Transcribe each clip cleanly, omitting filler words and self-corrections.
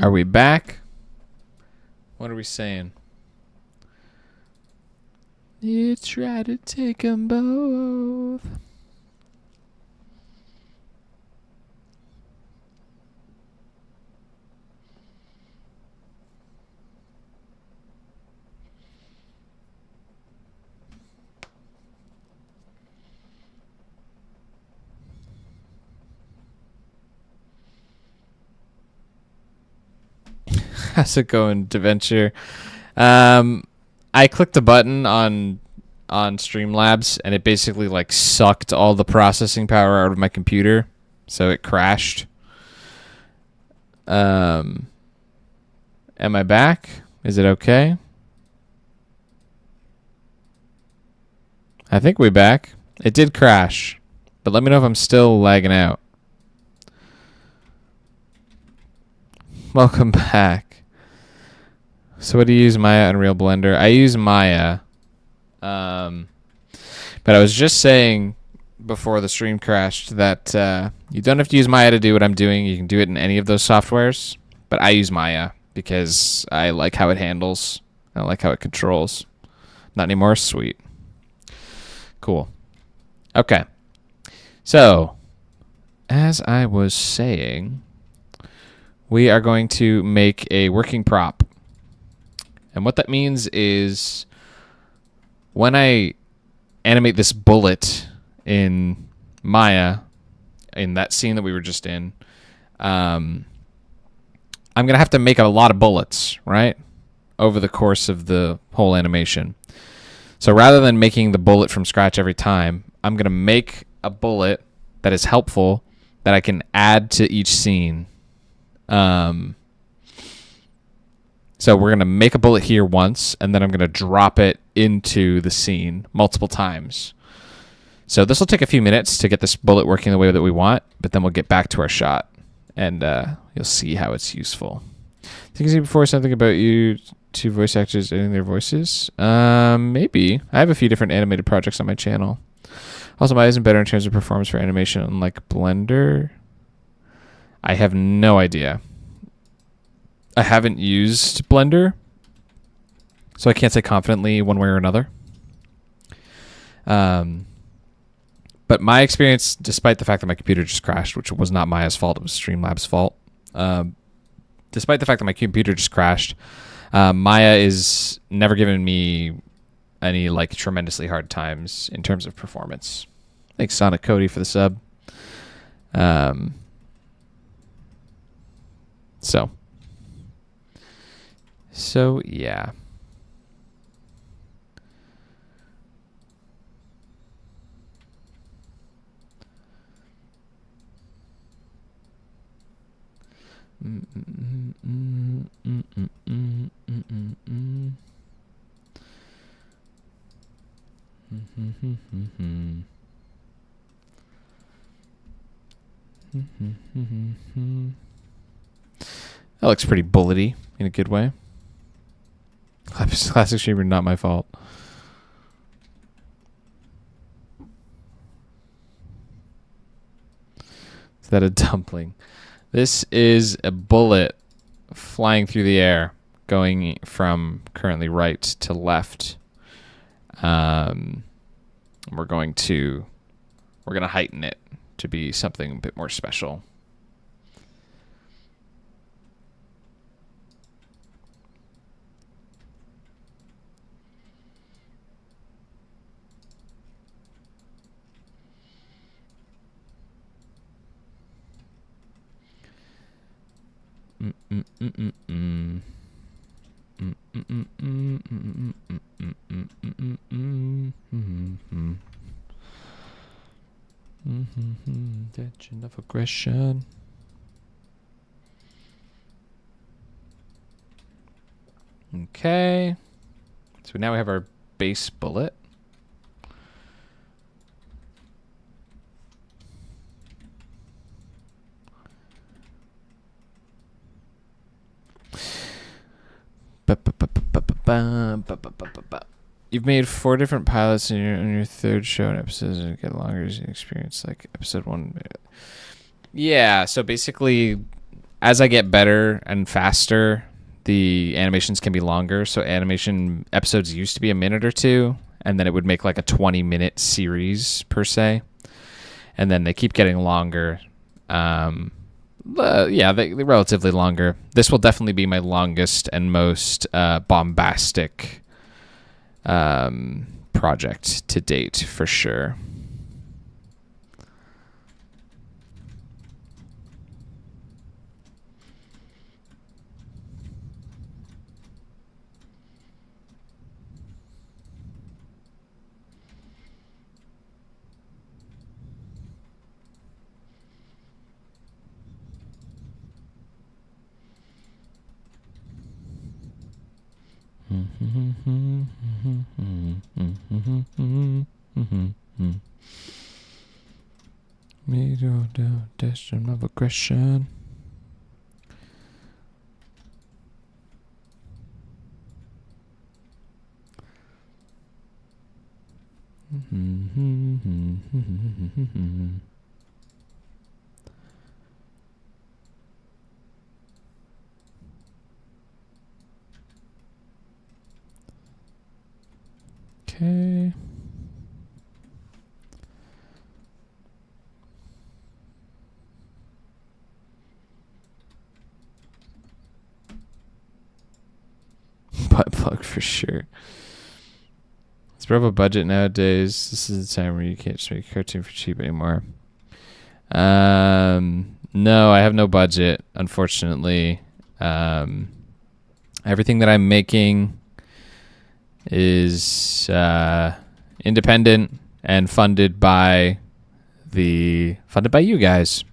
Are we back? What are we saying? You try to take them both. How's it going, DaVenture? I clicked a button on Streamlabs, and it basically like sucked all the processing power out of my computer, so it crashed. Am I back? Is it okay? I think we're back. It did crash, but let me know if I'm still lagging out. Welcome back. So what do you use, Maya, Unreal, Blender? I use Maya. But I was just saying before the stream crashed that you don't have to use Maya to do what I'm doing. You can do it in any of those softwares. But I use Maya because I like how it handles. I like how it controls. Not anymore? Sweet. Cool. Okay. So, as I was saying, we are going to make a working prop. And what that means is when I animate this bullet in Maya, in that scene that we were just in, I'm going to have to make a lot of bullets, right? Over the course of the whole animation. So rather than making the bullet from scratch every time, I'm going to make a bullet that is helpful that I can add to each scene. So we're going to make a bullet here once, and then I'm going to drop it into the scene multiple times. So this will take a few minutes to get this bullet working the way that we want, but then we'll get back to our shot, and you'll see how it's useful. Did you see before something about you two voice actors editing their voices? Maybe. I have a few different animated projects on my channel. Also, Maya isn't better in terms of performance for animation, unlike Blender. I have no idea. I haven't used Blender, so I can't say confidently one way or another. But my experience, despite the fact that my computer just crashed, which was not Maya's fault, it was Streamlabs' fault. Despite the fact that my computer just crashed, Maya is never given me any like tremendously hard times in terms of performance. Thanks, Sonic Cody, for the sub. So yeah. That looks pretty bullety in a good way. Classic streamer, not my fault. Is that a dumpling? This is a bullet flying through the air, going from currently right to left. We're going to heighten it to be something a bit more special. Tension of aggression. Okay. So now we have our base bullet. You've made 4 different pilots in your third show, and episodes get longer as you experience, like episode 1. Yeah, so basically as I get better and faster, the animations can be longer. So animation episodes used to be a minute or two, and then it would make like a 20-minute series per se. And then they keep getting longer. They're relatively longer. This will definitely be my longest and most bombastic project to date, for sure. Medium of aggression. Okay. Butt plug for sure. It's rough a budget nowadays. This is the time where you can't just make a cartoon for cheap anymore. No, I have no budget, unfortunately. Everything that I'm making is independent and funded by you guys.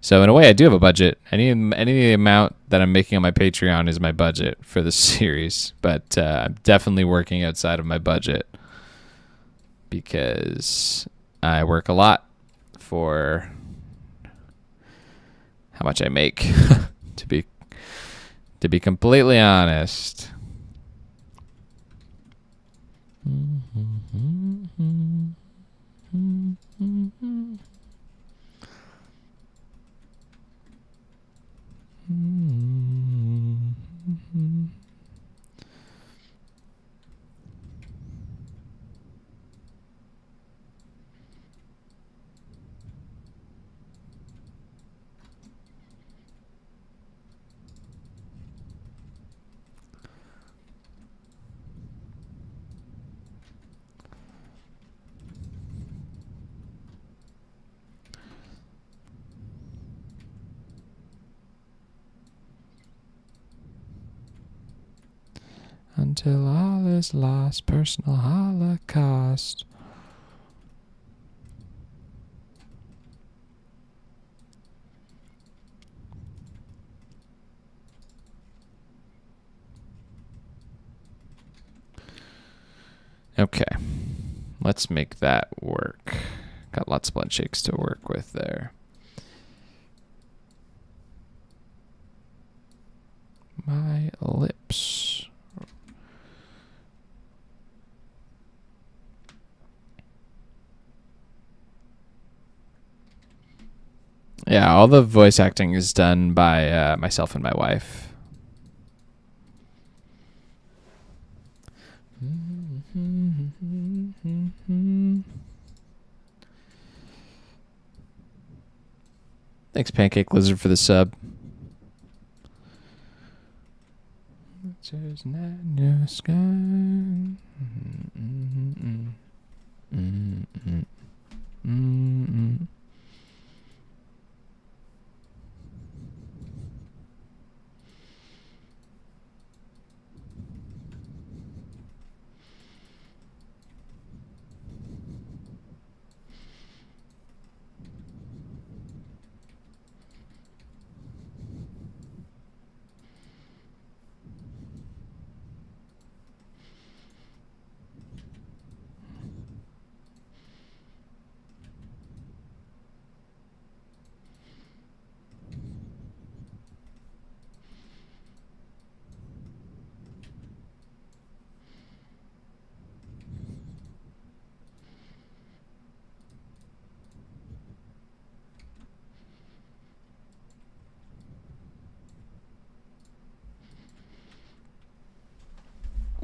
So in a way, I do have a budget. Any amount that I'm making on my Patreon is my budget for this series, but I'm definitely working outside of my budget because I work a lot for how much I make. to be completely honest. Until all is lost, personal holocaust. Okay, let's make that work. Got lots of blend shakes to work with there. My lips. Yeah, all the voice acting is done by myself and my wife. Thanks, Pancake Lizard, for the sub. There's not your sky.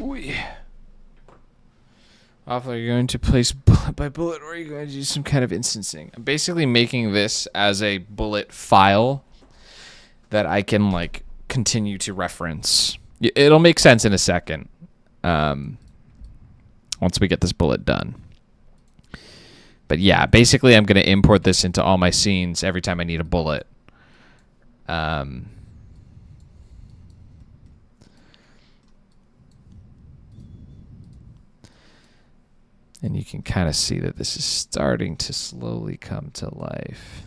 Ooh. Awful, are you going to place bullet by bullet, or are you going to do some kind of instancing? I'm basically making this as a bullet file that I can like continue to reference. It'll make sense in a second. Once we get this bullet done. But yeah, basically I'm going to import this into all my scenes every time I need a bullet. And you can kind of see that this is starting to slowly come to life.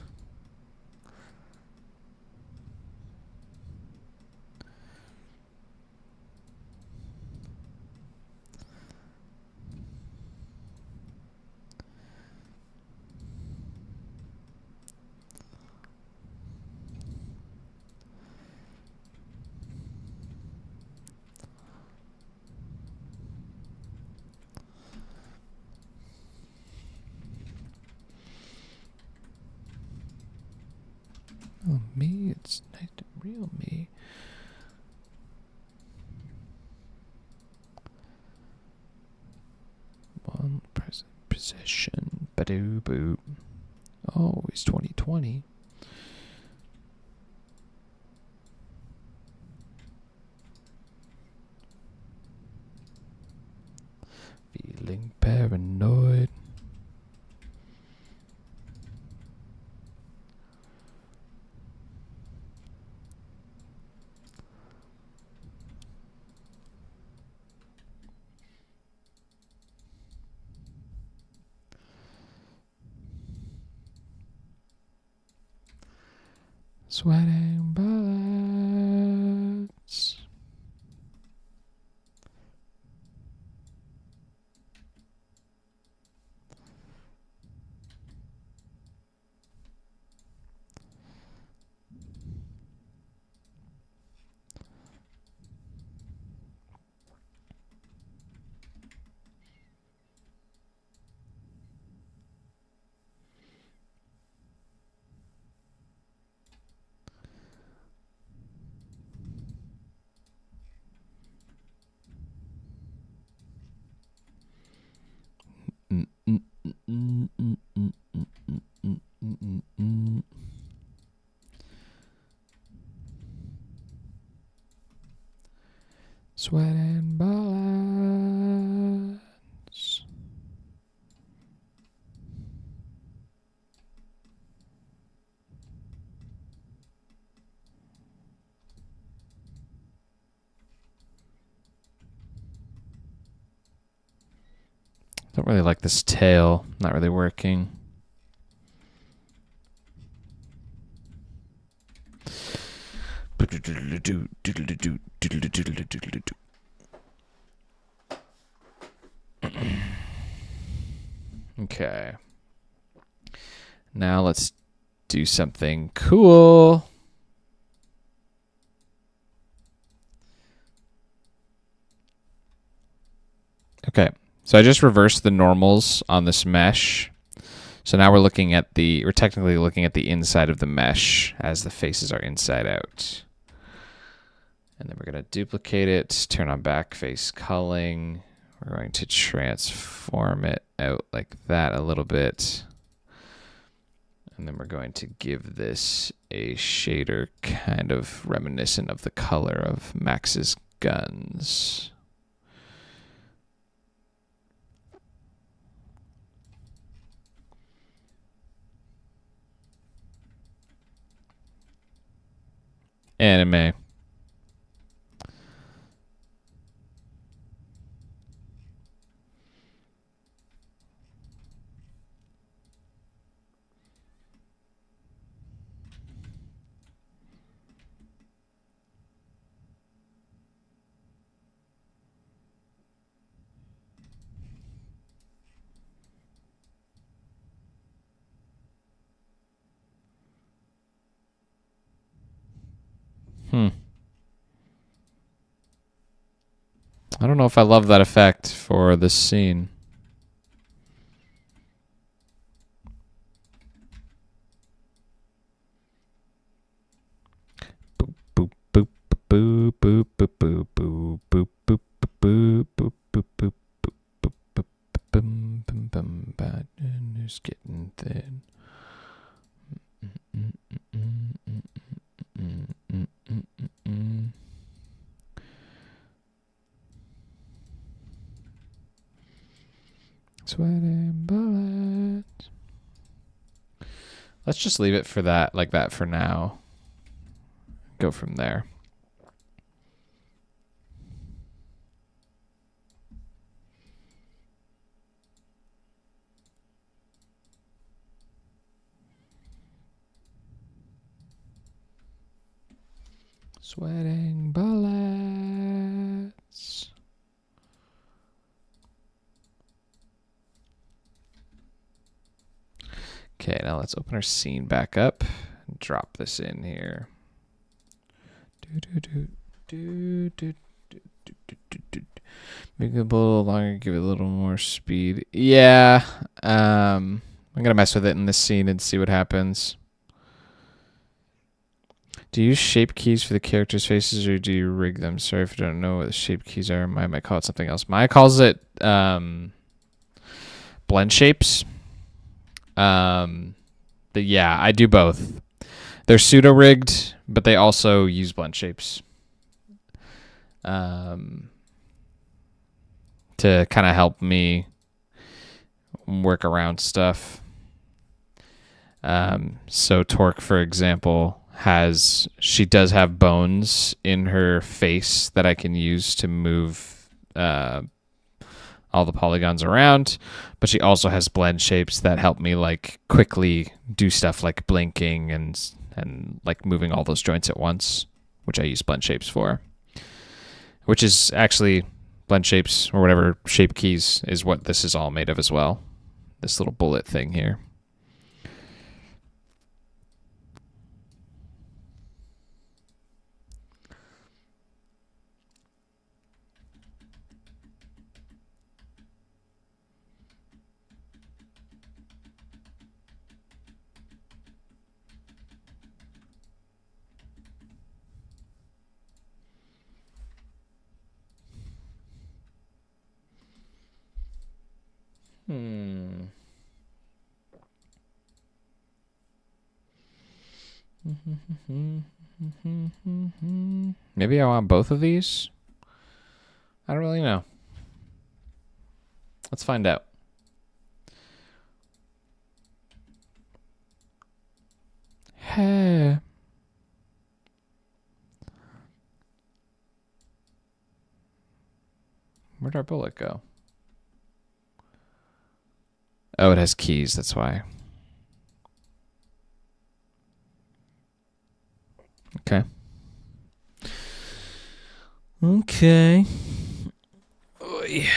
Oh, me, it's nice to real me. One present possession. Badoo boop. Oh, it's 2020. Feeling paranoid. Sweating bullets. Sweating bullets. Don't really like this tail. Not really working. Okay. Now let's do something cool. Okay. So I just reversed the normals on this mesh. So now we're technically looking at the inside of the mesh as the faces are inside out. And then we're going to duplicate it, turn on back face culling. We're going to transform it out like that a little bit. And then we're going to give this a shader kind of reminiscent of the color of Max's guns. Anime. I don't know if I love that effect for this scene. Boop, boop, boop, boop, boop, boop, boop, boop, boop, boop, boop, boop, boop, boop, boop, boop, bum, bum, bum, bum, it's getting thin. Sweating bullets. Let's just leave it for that, like that for now. Go from there. Sweating bullets. Okay, now let's open our scene back up and drop this in here. Make it a little longer, give it a little more speed. Yeah, I'm gonna mess with it in this scene and see what happens. Do you use shape keys for the characters' faces, or do you rig them? Sorry if you don't know what the shape keys are. Maya might call it something else. Maya calls it blend shapes. But yeah, I do both. They're pseudo rigged, but they also use blend shapes. To kind of help me work around stuff. So Torque, for example, she does have bones in her face that I can use to move all the polygons around, but she also has blend shapes that help me like quickly do stuff like blinking and like moving all those joints at once, which I use blend shapes for. Which is actually blend shapes or whatever shape keys is what this is all made of as well. This little bullet thing here. Maybe I want both of these? I don't really know. Let's find out. Hey. Where'd our bullet go? Oh, it has keys, that's why. Okay. Okay. Oy.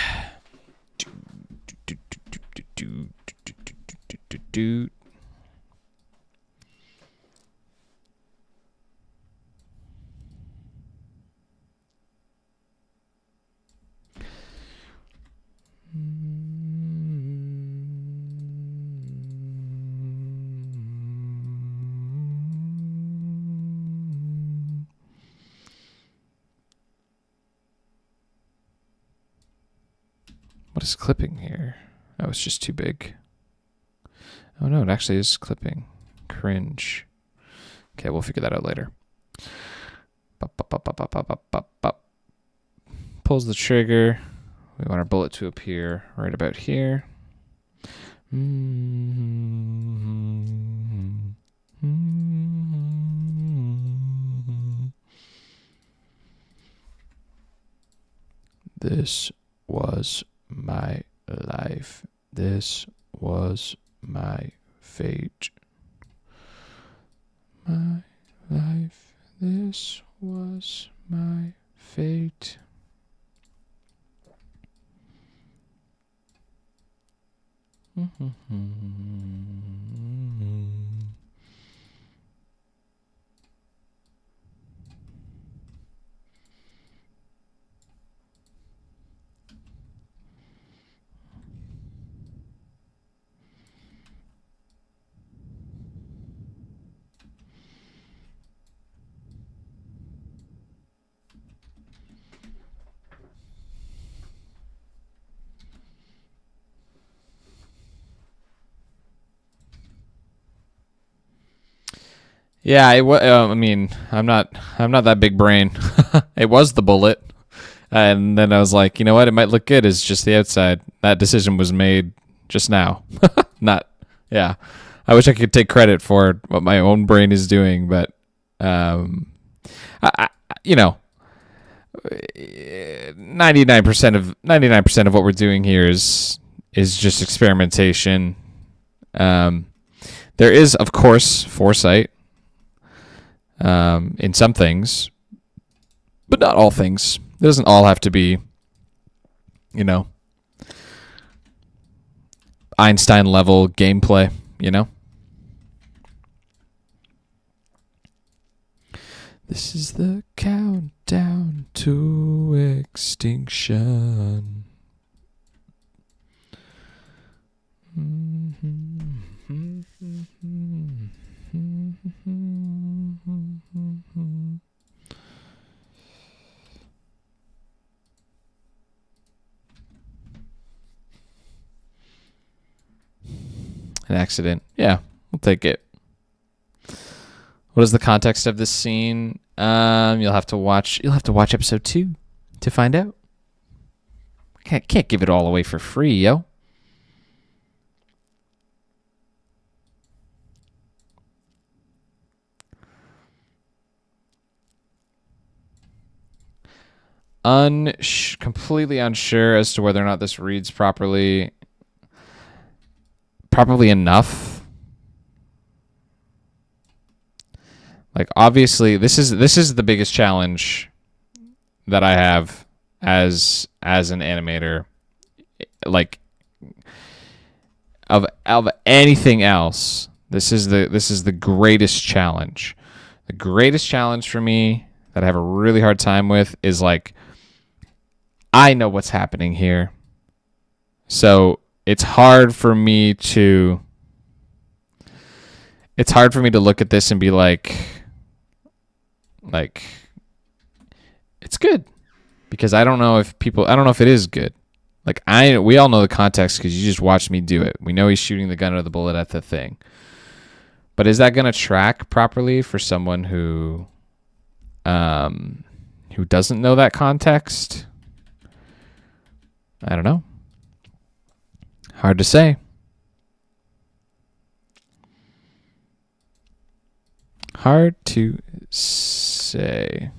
What is clipping here? Oh, it's just too big. Oh no, it actually is clipping. Cringe. Okay, we'll figure that out later. Pulls the trigger. We want our bullet to appear right about here. This was my life. This was my fate. My life. This was my fate. Yeah, I mean, I'm not that big brain. It was the bullet, and then I was like, you know what? It might look good as just the outside. That decision was made just now. Not, yeah. I wish I could take credit for what my own brain is doing, but um, I you know, 99% of what we're doing here is just experimentation. Um, there is, of course, foresight in some things, but not all things. It doesn't all have to be, you know, Einstein level gameplay, you know? This is the countdown to extinction. An accident. Yeah, we'll take it. What is the context of this scene? You'll have to watch episode 2 to find out. Can't give it all away for free, yo. Completely unsure as to whether or not this reads properly enough. Like, obviously, this is the biggest challenge that I have as an animator. Like, of anything else, this is the greatest challenge. The greatest challenge for me that I have a really hard time with is, like, I know what's happening here. So it's hard for me to look at this and be like it's good, because I don't know if it is good. Like, we all know the context because you just watched me do it. We know he's shooting the gun or the bullet at the thing. But is that going to track properly for someone who doesn't know that context? I don't know. Hard to say. Hard to say.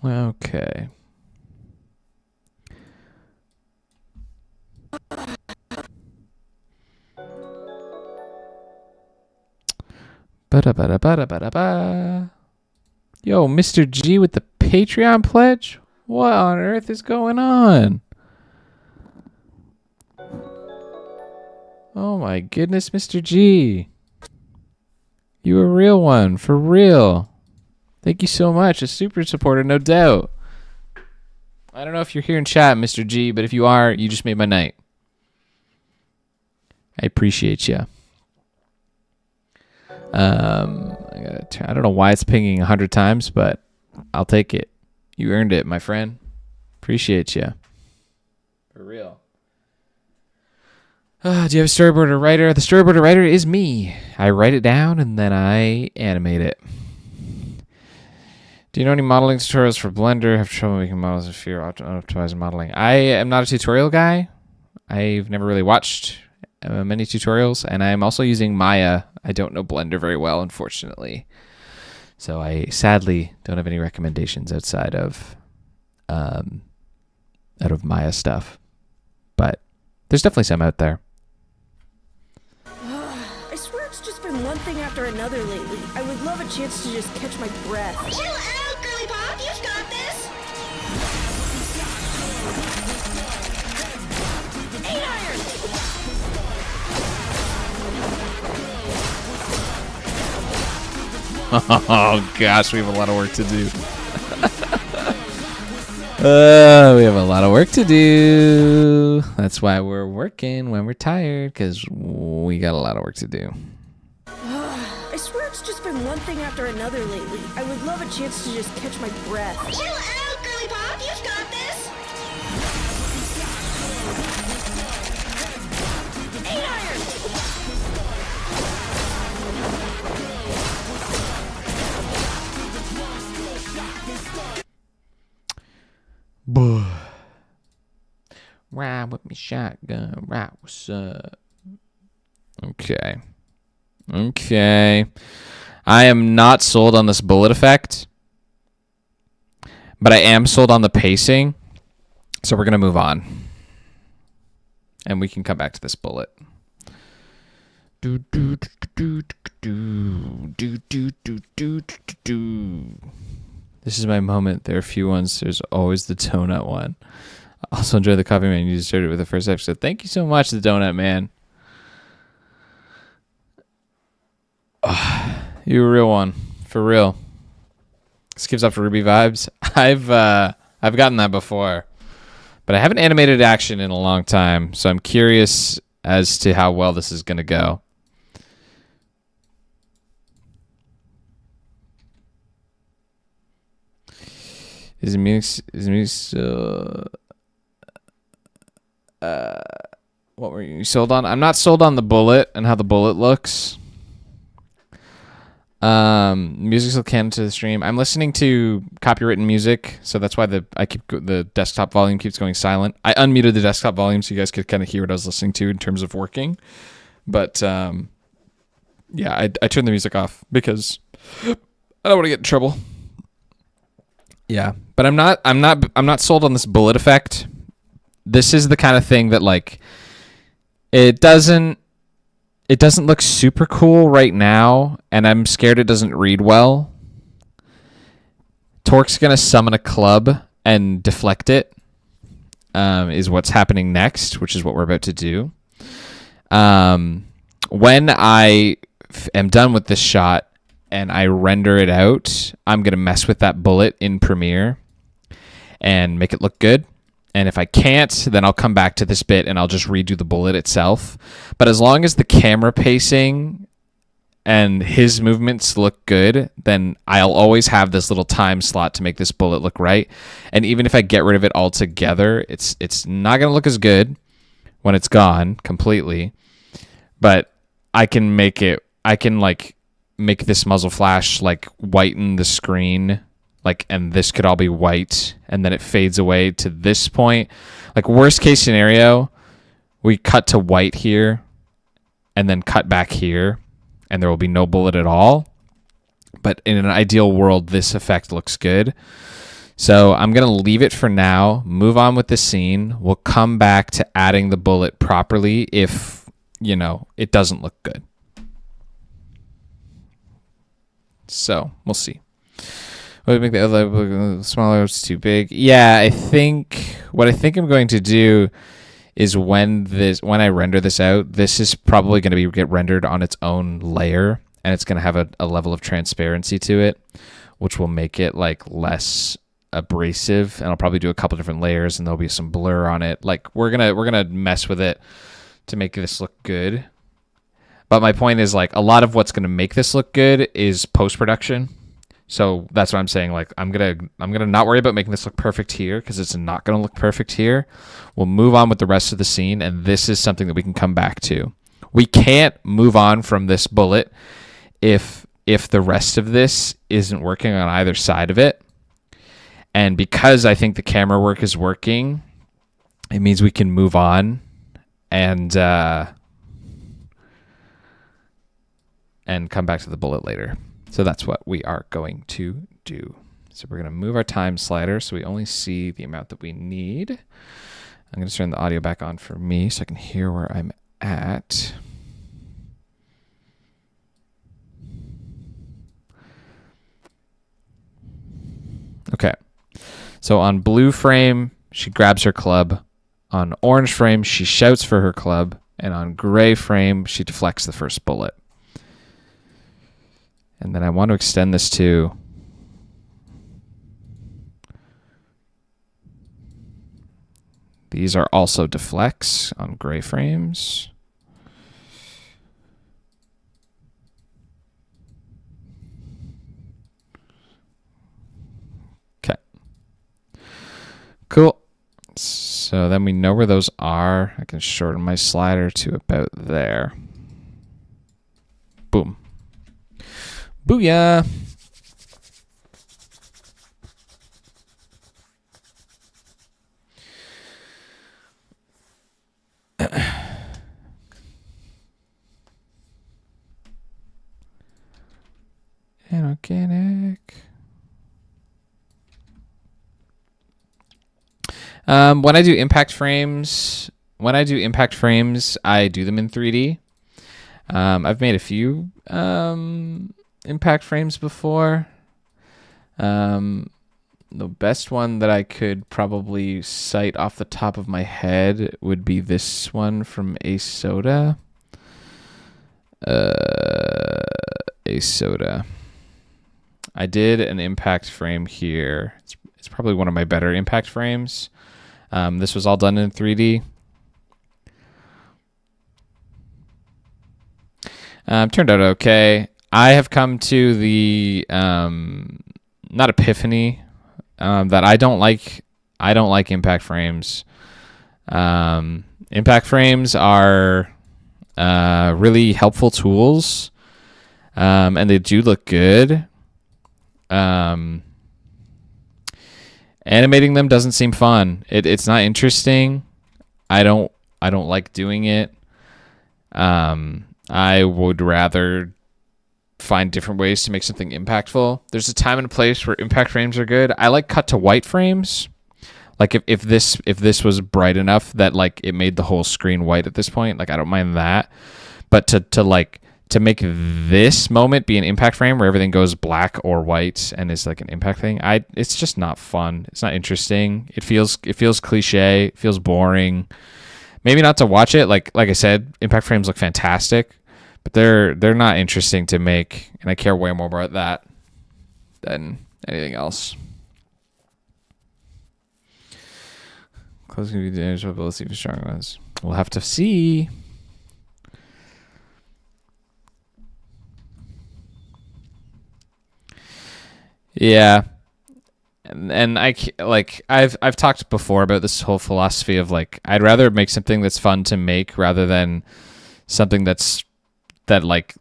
Okay. Ba-da-ba-da-ba-da-ba-da-ba. Yo, Mr. G with the Patreon pledge? What on earth is going on? Oh my goodness, Mr. G. You a real one, for real. Thank you so much. A super supporter, no doubt. I don't know if you're here in chat, Mr. G, but if you are, you just made my night. I appreciate you. I don't know why it's pinging 100 times, but I'll take it. You earned it, my friend. Appreciate you. For real. Do you have a storyboard or writer? The storyboard or writer is me. I write it down and then I animate it. Do you know any modeling tutorials for Blender? Have trouble making models in fear optimizing modeling. I am not a tutorial guy. I've never really watched many tutorials, and I'm also using Maya. I don't know Blender very well, unfortunately. So I sadly don't have any recommendations outside of Maya stuff. But there's definitely some out there. I swear it's just been one thing after another lately. I would love a chance to just catch my breath. Chill out, girly pop. You've got this. 8 iron. Oh gosh, we have a lot of work to do. We have a lot of work to do. That's why we're working when we're tired, because we got a lot of work to do. I swear it's just been one thing after another lately. I would love a chance to just catch my breath. Chill out, girly pop. You've got this. 8 iron. Ride with me shotgun. Right, what's up? Okay. I am not sold on this bullet effect, but I am sold on the pacing. So we're going to move on. And we can come back to this bullet. This is my moment. There are a few ones. There's always the donut one. I also enjoy the coffee man. You just started with the first episode. Thank you so much, the donut man. Oh, you're a real one. For real. This gives off Ruby vibes. I've gotten that before. But I haven't animated action in a long time, so I'm curious as to how well this is going to go. Is music so... what were you sold on? I'm not sold on the bullet and how the bullet looks. Music's still canon to the stream. I'm listening to copywritten music, so that's why the desktop volume keeps going silent. I unmuted the desktop volume so you guys could kind of hear what I was listening to in terms of working. But yeah, I turned the music off because I don't want to get in trouble. Yeah, but I'm not sold on this bullet effect. This is the kind of thing that like it doesn't look super cool right now, and I'm scared it doesn't read well. Torque's gonna summon a club and deflect it. Is what's happening next, which is what we're about to do. When I am done with this shot and I render it out, I'm going to mess with that bullet in Premiere and make it look good. And if I can't, then I'll come back to this bit and I'll just redo the bullet itself. But as long as the camera pacing and his movements look good, then I'll always have this little time slot to make this bullet look right. And even if I get rid of it altogether, it's not going to look as good when it's gone completely. But I can make this muzzle flash, like whiten the screen, like, and this could all be white, and then it fades away to this point. Like, worst case scenario, we cut to white here and then cut back here, and there will be no bullet at all. But in an ideal world, this effect looks good. So I'm going to leave it for now, move on with the scene. We'll come back to adding the bullet properly if, you know, it doesn't look good. So we'll see. What would make the other smaller? It's too big. Yeah, I think what I'm going to do is when I render this out, this is probably going to get rendered on its own layer, and it's going to have a level of transparency to it, which will make it like less abrasive. And I'll probably do a couple different layers, and there'll be some blur on it. Like we're gonna mess with it to make this look good. But my point is, like, a lot of what's going to make this look good is post-production. So that's what I'm saying. Like I'm gonna not worry about making this look perfect here because it's not gonna look perfect here. We'll move on with the rest of the scene, and this is something that we can come back to. We can't move on from this bullet if the rest of this isn't working on either side of it. And because I think the camera work is working, it means we can move on and come back to the bullet later. So that's what we are going to do. So we're going to move our time slider so we only see the amount that we need. I'm going to turn the audio back on for me so I can hear where I'm at. Okay. So on blue frame, she grabs her club. On orange frame, she shouts for her club. And on gray frame, she deflects the first bullet. And then I want to extend this to these are also deflects on gray frames. Okay. Cool. So then we know where those are. I can shorten my slider to about there. Boom. Booyah! And organic. When I do impact frames, I do them in 3D. I've made a few impact frames before. The best one that I could probably cite off the top of my head would be this one from Ace Soda. Ace Soda. I did an impact frame here. It's probably one of my better impact frames. This was all done in 3D. Turned out okay. I have come to the not epiphany that I don't like impact frames. Impact frames are really helpful tools, and they do look good. Animating them doesn't seem fun. It's not interesting. I don't like doing it. I would rather find different ways to make something impactful. There's a time and a place where impact frames are good. I like cut to white frames. Like if this was bright enough that like it made the whole screen white at this point, like I don't mind that. But to make this moment be an impact frame where everything goes black or white and is like an impact thing, it's just not fun. It's not interesting. It feels cliche. It feels boring. Maybe not to watch it. Like I said, impact frames look fantastic, but they're not interesting to make, and I care way more about that than anything else. Close can be damaged, but let's see if strong ones. We'll have to see. Yeah. And I've talked before about this whole philosophy of like I'd rather make something that's fun to make rather than something that like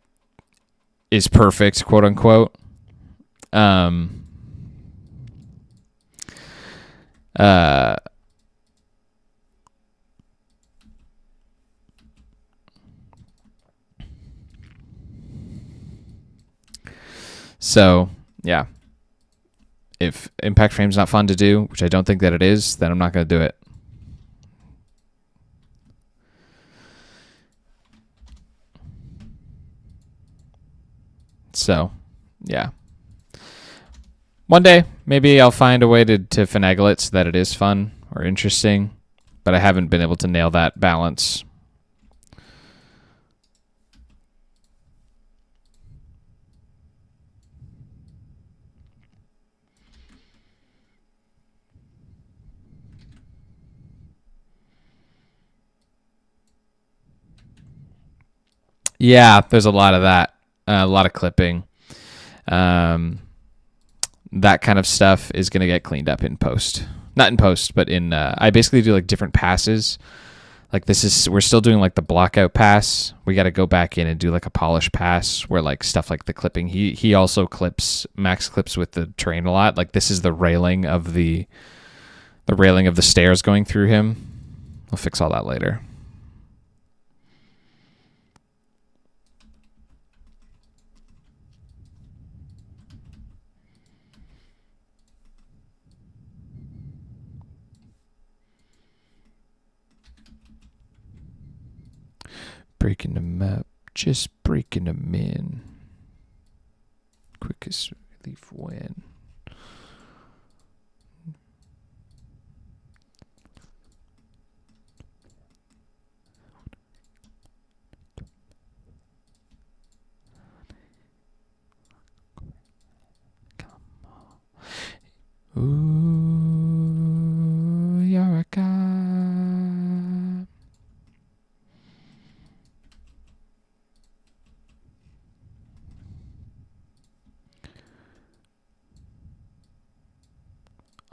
is perfect, quote unquote. So yeah. If impact frame's not fun to do, which I don't think that it is, then I'm not going to do it. So, yeah. One day, maybe I'll find a way to finagle it so that it is fun or interesting, but I haven't been able to nail that balance. Yeah, there's a lot of that, a lot of clipping. that kind of stuff is going to get cleaned up in post. Not in post, but in I basically do like different passes. Like we're still doing like the blockout pass. We got to go back in and do like a polish pass where like stuff like the clipping. He also Max clips with the terrain a lot. Like this is the railing of the stairs going through him. We'll fix all that later. Breaking them up, just breaking them in. Quickest relief win. Ooh, you're a god.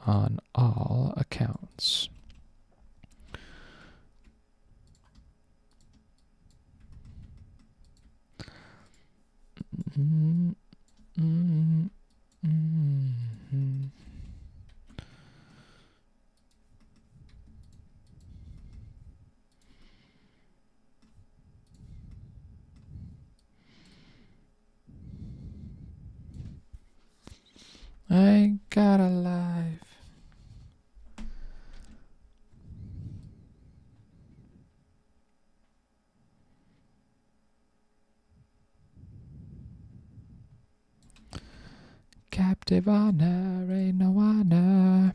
On all accounts. Mm-hmm. Mm-hmm. I got a life. Captive honor, ain't no honor.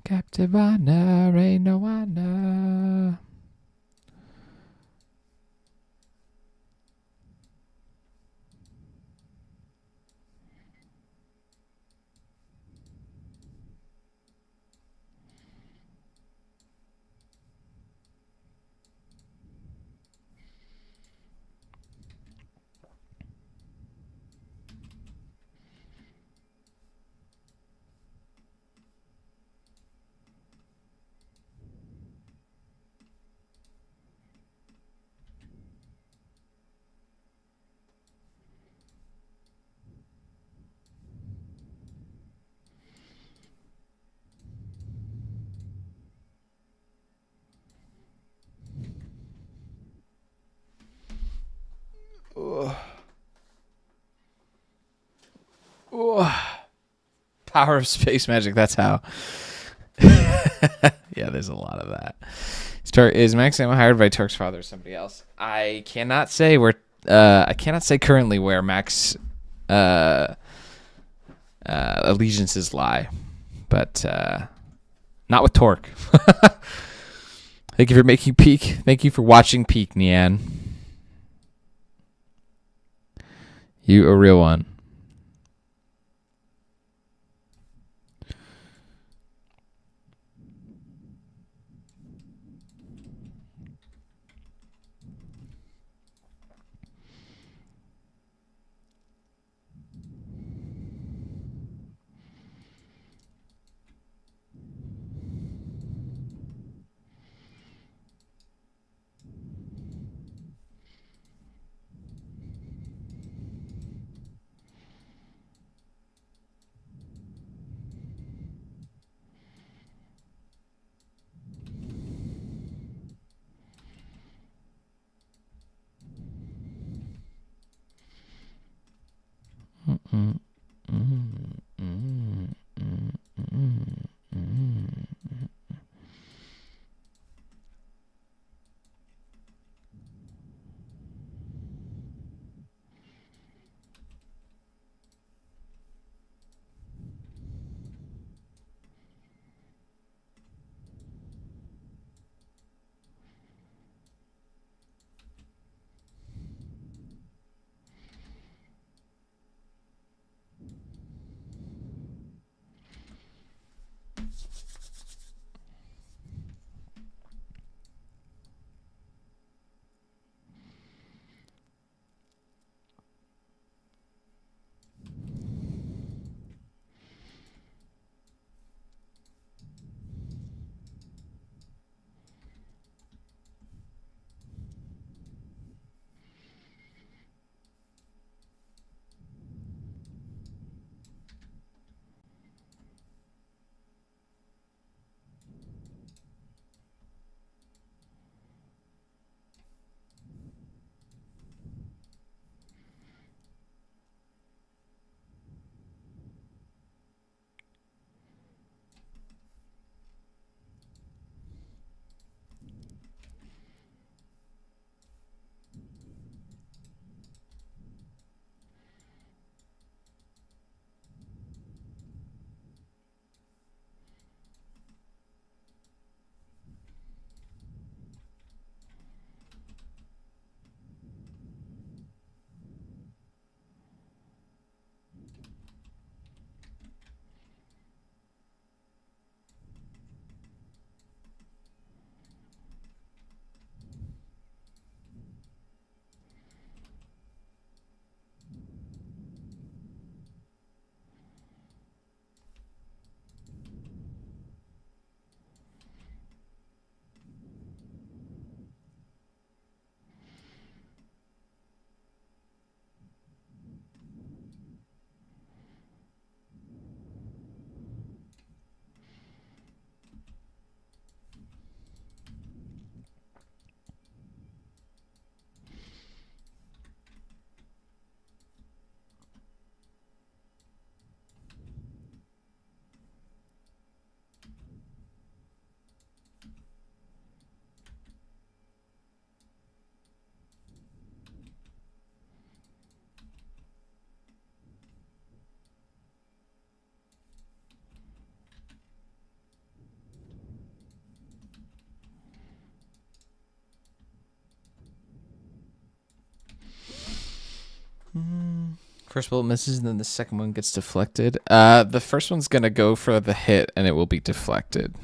Captive honor, ain't no honor. Power of space magic, that's how. Yeah, there's a lot of that. Is Max Ammo hired by Turk's father or somebody else? I cannot say currently where Max allegiances lie, but not with Torque. Thank you for making Peak. Thank you for watching Peak, Nian. You a real one. First bullet misses, and then the second one gets deflected. The first one's gonna go for the hit, and it will be deflected.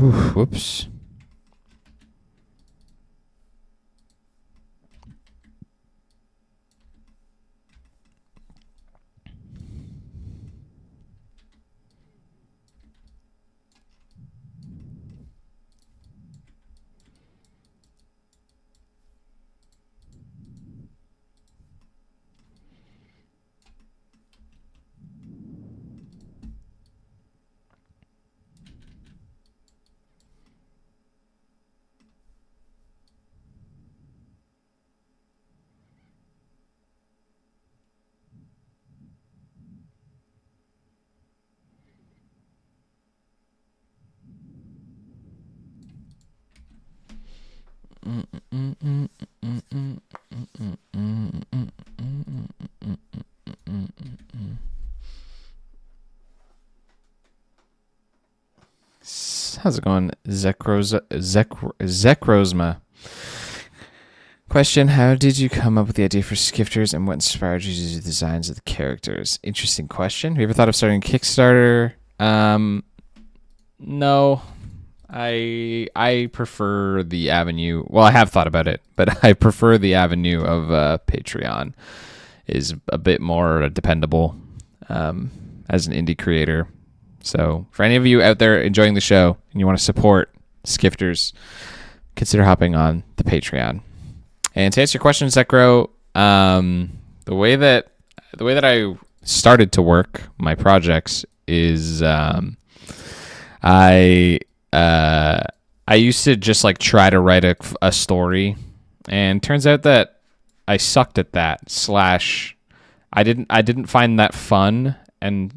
Ooh, whoops. How's it going, Zekrosma? Question: how did you come up with the idea for skifters, and what inspired you to do the designs of the characters? Interesting question. Have you ever thought of starting a Kickstarter? No. I prefer the avenue. Well, I have thought about it, but I prefer the avenue of Patreon. Is a bit more dependable as an indie creator. So, for any of you out there enjoying the show and you want to support Skifters, consider hopping on the Patreon. And to answer your question, Zekro, the way that I started to work my projects is I used to just like try to write a story, and turns out that I sucked at that. I didn't find that fun and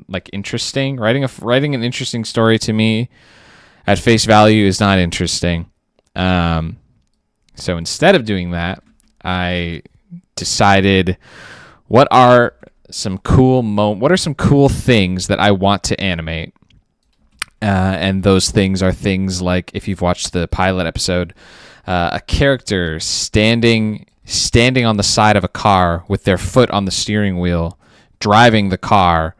like interesting. Writing an interesting story to me at face value is not interesting. So instead of doing that, I decided what are some cool things that I want to animate. And those things are things like, if you've watched the pilot episode, a character standing on the side of a car with their foot on the steering wheel, driving the car,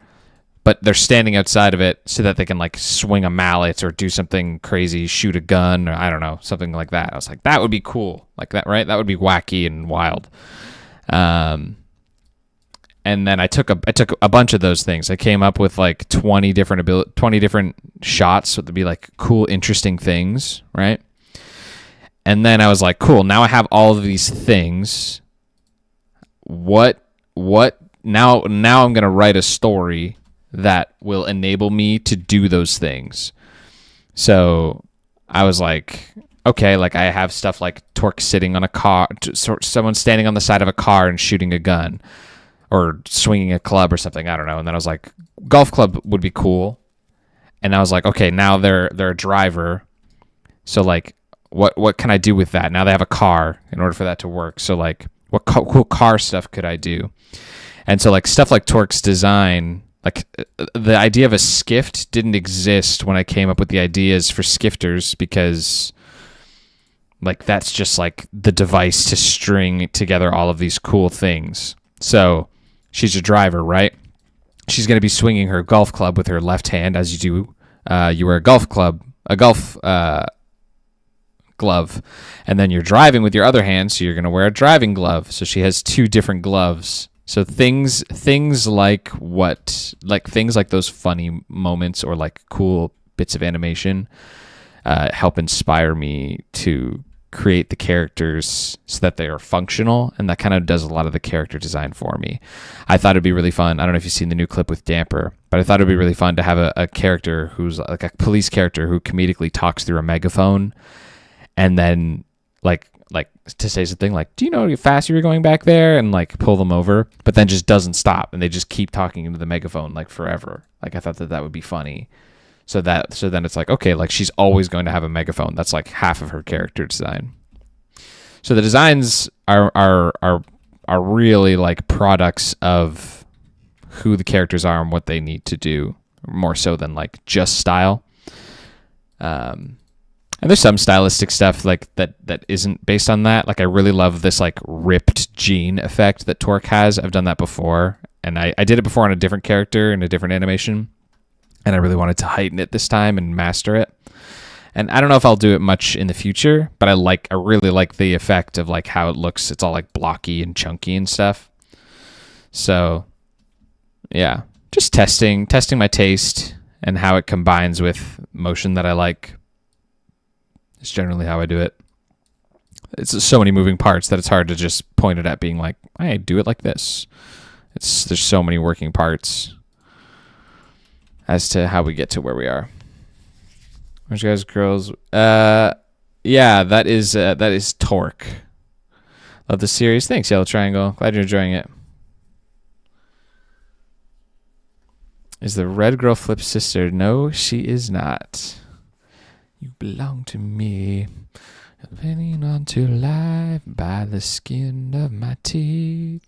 but they're standing outside of it so that they can like swing a mallet or do something crazy, shoot a gun, or I don't know, something like that. I was like, that would be cool, like that, right? That would be wacky and wild. And then I took a bunch of those things. I came up with like 20 different shots, so it'd be like cool, interesting things, right? And then I was like, cool, now I have all of these things. What now I'm going to write a story that will enable me to do those things. So I was like, okay, like I have stuff like Torque sitting on a car, someone standing on the side of a car and shooting a gun, or swinging a club or something, I don't know. And then I was like, golf club would be cool. And I was like, okay, now they're a driver. So like, what can I do with that? Now they have a car in order for that to work. So like, what cool car stuff could I do? And so like stuff like Torque's design like the idea of a skift didn't exist when I came up with the ideas for skifters, because like that's just like the device to string together all of these cool things. So she's a driver, right? She's going to be swinging her golf club with her left hand, as you do. You wear a golf glove, and then you're driving with your other hand, so you're going to wear a driving glove. So she has two different gloves. So things like those funny moments or like cool bits of animation help inspire me to create the characters so that they are functional, and that kind of does a lot of the character design for me. I thought it'd be really fun. I don't know if you've seen the new clip with Damper, but I thought it'd be really fun to have a character who's like a police character who comedically talks through a megaphone, and then like to say something like, "Do you know how fast you were going back there?" and like pull them over, but then just doesn't stop, and they just keep talking into the megaphone like forever. Like I thought that would be funny. So then it's like, okay, like she's always going to have a megaphone. That's like half of her character design. So the designs are really like products of who the characters are and what they need to do, more so than like just style. And there's some stylistic stuff like that isn't based on that. Like I really love this like ripped jean effect that Torque has. I've done that before, and I did it before on a different character in a different animation. And I really wanted to heighten it this time and master it. And I don't know if I'll do it much in the future, but I really like the effect of like how it looks. It's all like blocky and chunky and stuff. So yeah, just testing my taste and how it combines with motion that I like. It's generally how I do it. It's so many moving parts that it's hard to just point it at being like, I do it like this. There's so many working parts as to how we get to where we are. Which guys, girls? Yeah, that is Torque. Love the series. Thanks, Yellow Triangle. Glad you're enjoying it. Is the red girl Flip's sister? No, she is not. You belong to me. Hanging on to life by the skin of my teeth.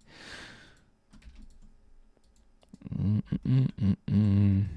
Mm-mm-mm-mm.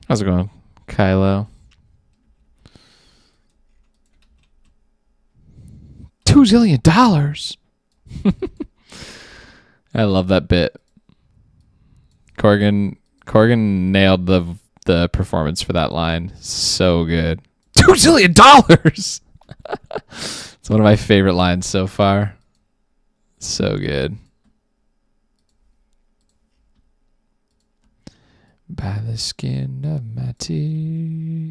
How's it going, Kylo? $2 zillion. I love that bit. Corgan nailed the performance for that line. So good. $2 zillion. It's one of my favorite lines so far. So good. By the skin of my teeth.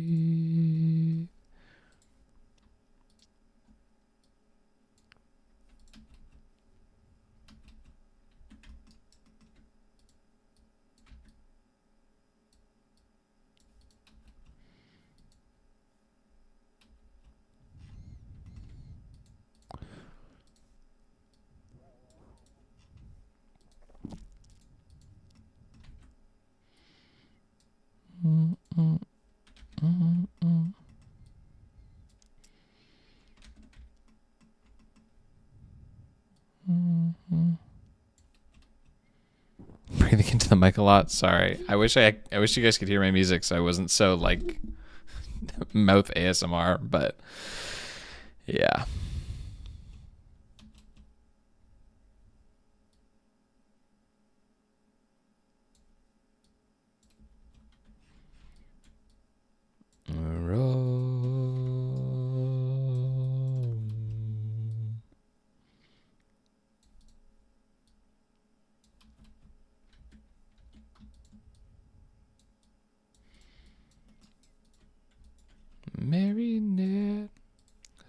Breathing into the mic a lot. Sorry. I wish you guys could hear my music so I wasn't so like mouth ASMR, but yeah.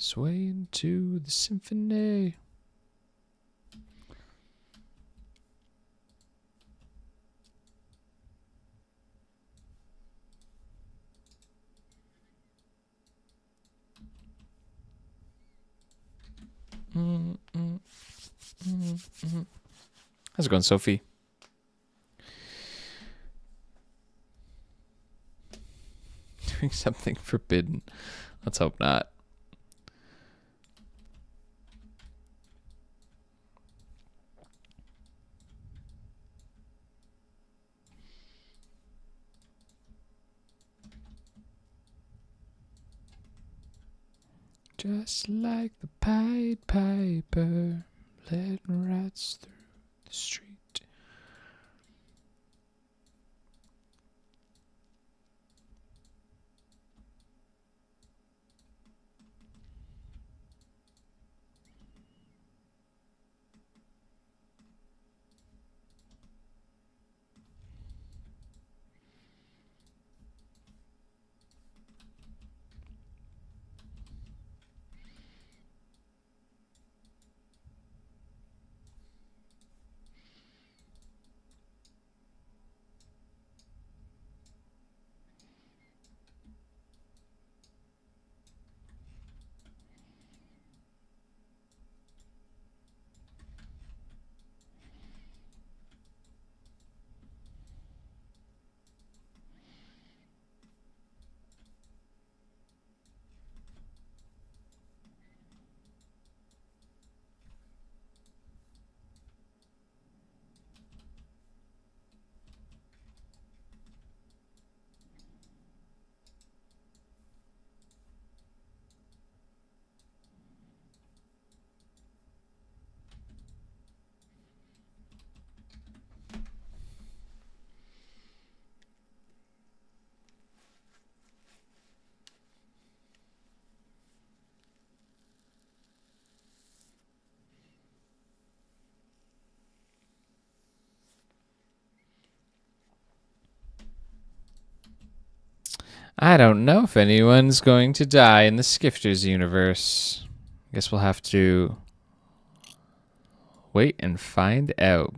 Sway into the symphony. How's it going, Sophie? Doing something forbidden. Let's hope not. Just like the Pied Piper, letting rats through the street. I don't know if anyone's going to die in the Skifters universe. Guess we'll have to wait and find out.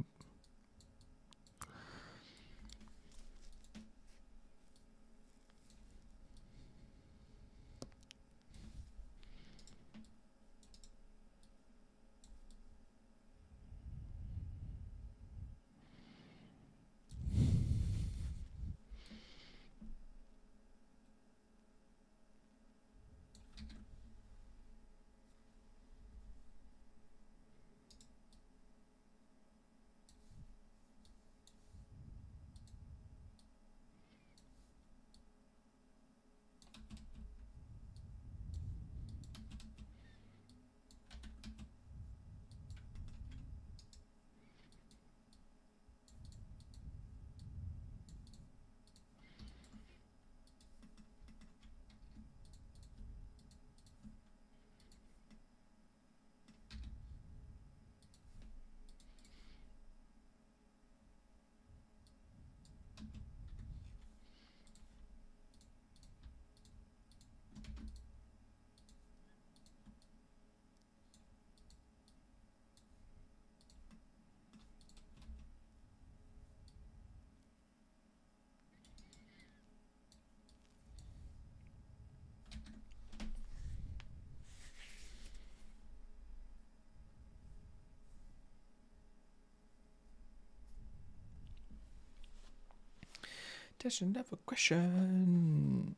Doesn't have a question.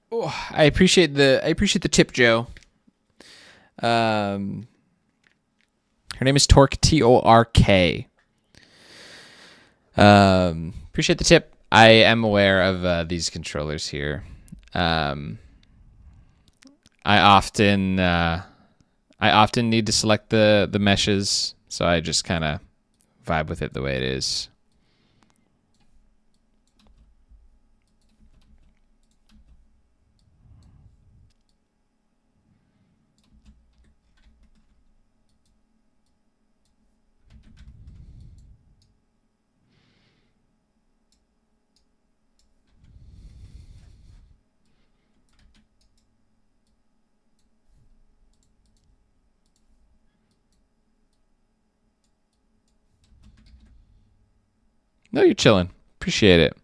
Oh, I appreciate the tip, Joe. Her name is Tork, Tork. Appreciate the tip. I am aware of these controllers here. I often need to select the meshes, so I just kind of vibe with it the way it is. No, you're chilling. Appreciate it.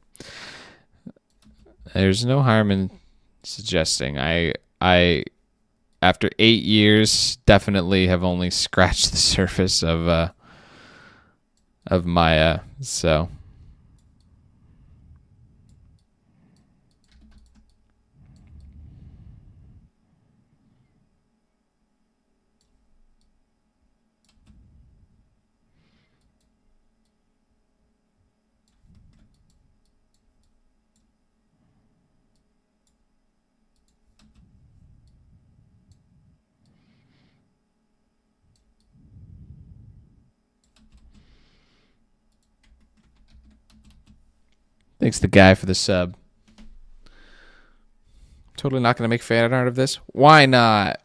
There's no harm in suggesting. I after 8 years definitely have only scratched the surface of Maya. So thanks the guy for the sub. Totally not going to make fan art of this. Why not?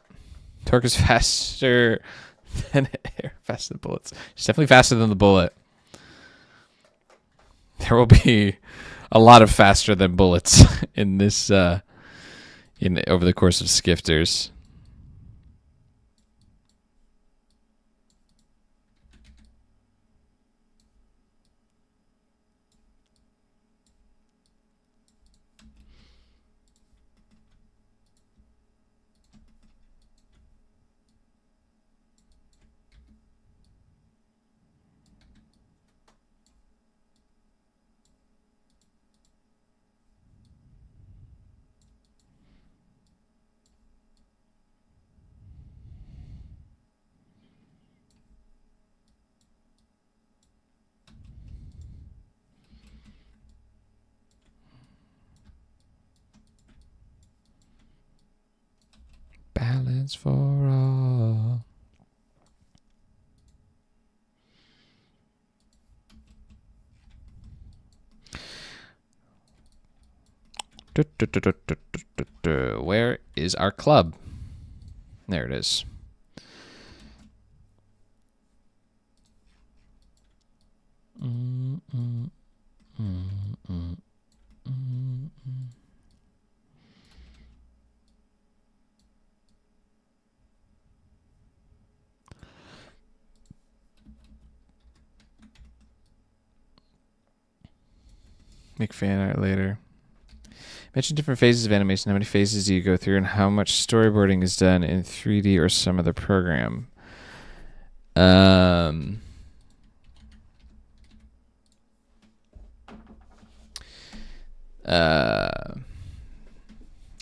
Torque is faster than air, faster than bullets. It's definitely faster than the bullet. There will be a lot of faster than bullets in this over the course of Skifters. Balance for all. Where is our club? There it is. Make fan art later. Mention different phases of animation. How many phases do you go through, and how much storyboarding is done in 3D or some other program?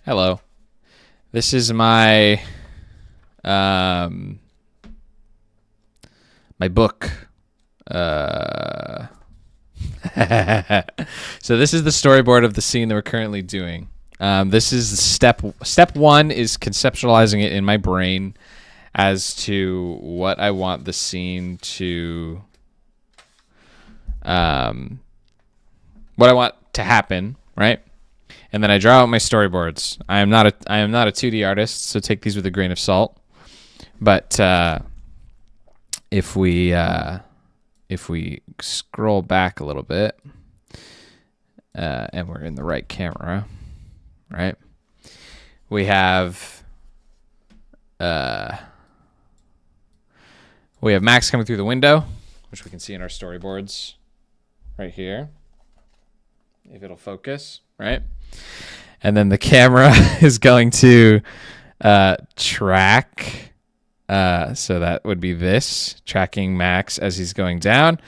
Hello. This is my my book. So this is the storyboard of the scene that we're currently doing. This is step one is conceptualizing it in my brain as to what I want the scene to what I want to happen, right? And then I draw out my storyboards. I am not a 2D artist, so take these with a grain of salt. But if we scroll back a little bit, and we're in the right camera, right? We have Max coming through the window, which we can see in our storyboards right here, if it'll focus, right? And then the camera is going to track. So that would be this, tracking Max as he's going down.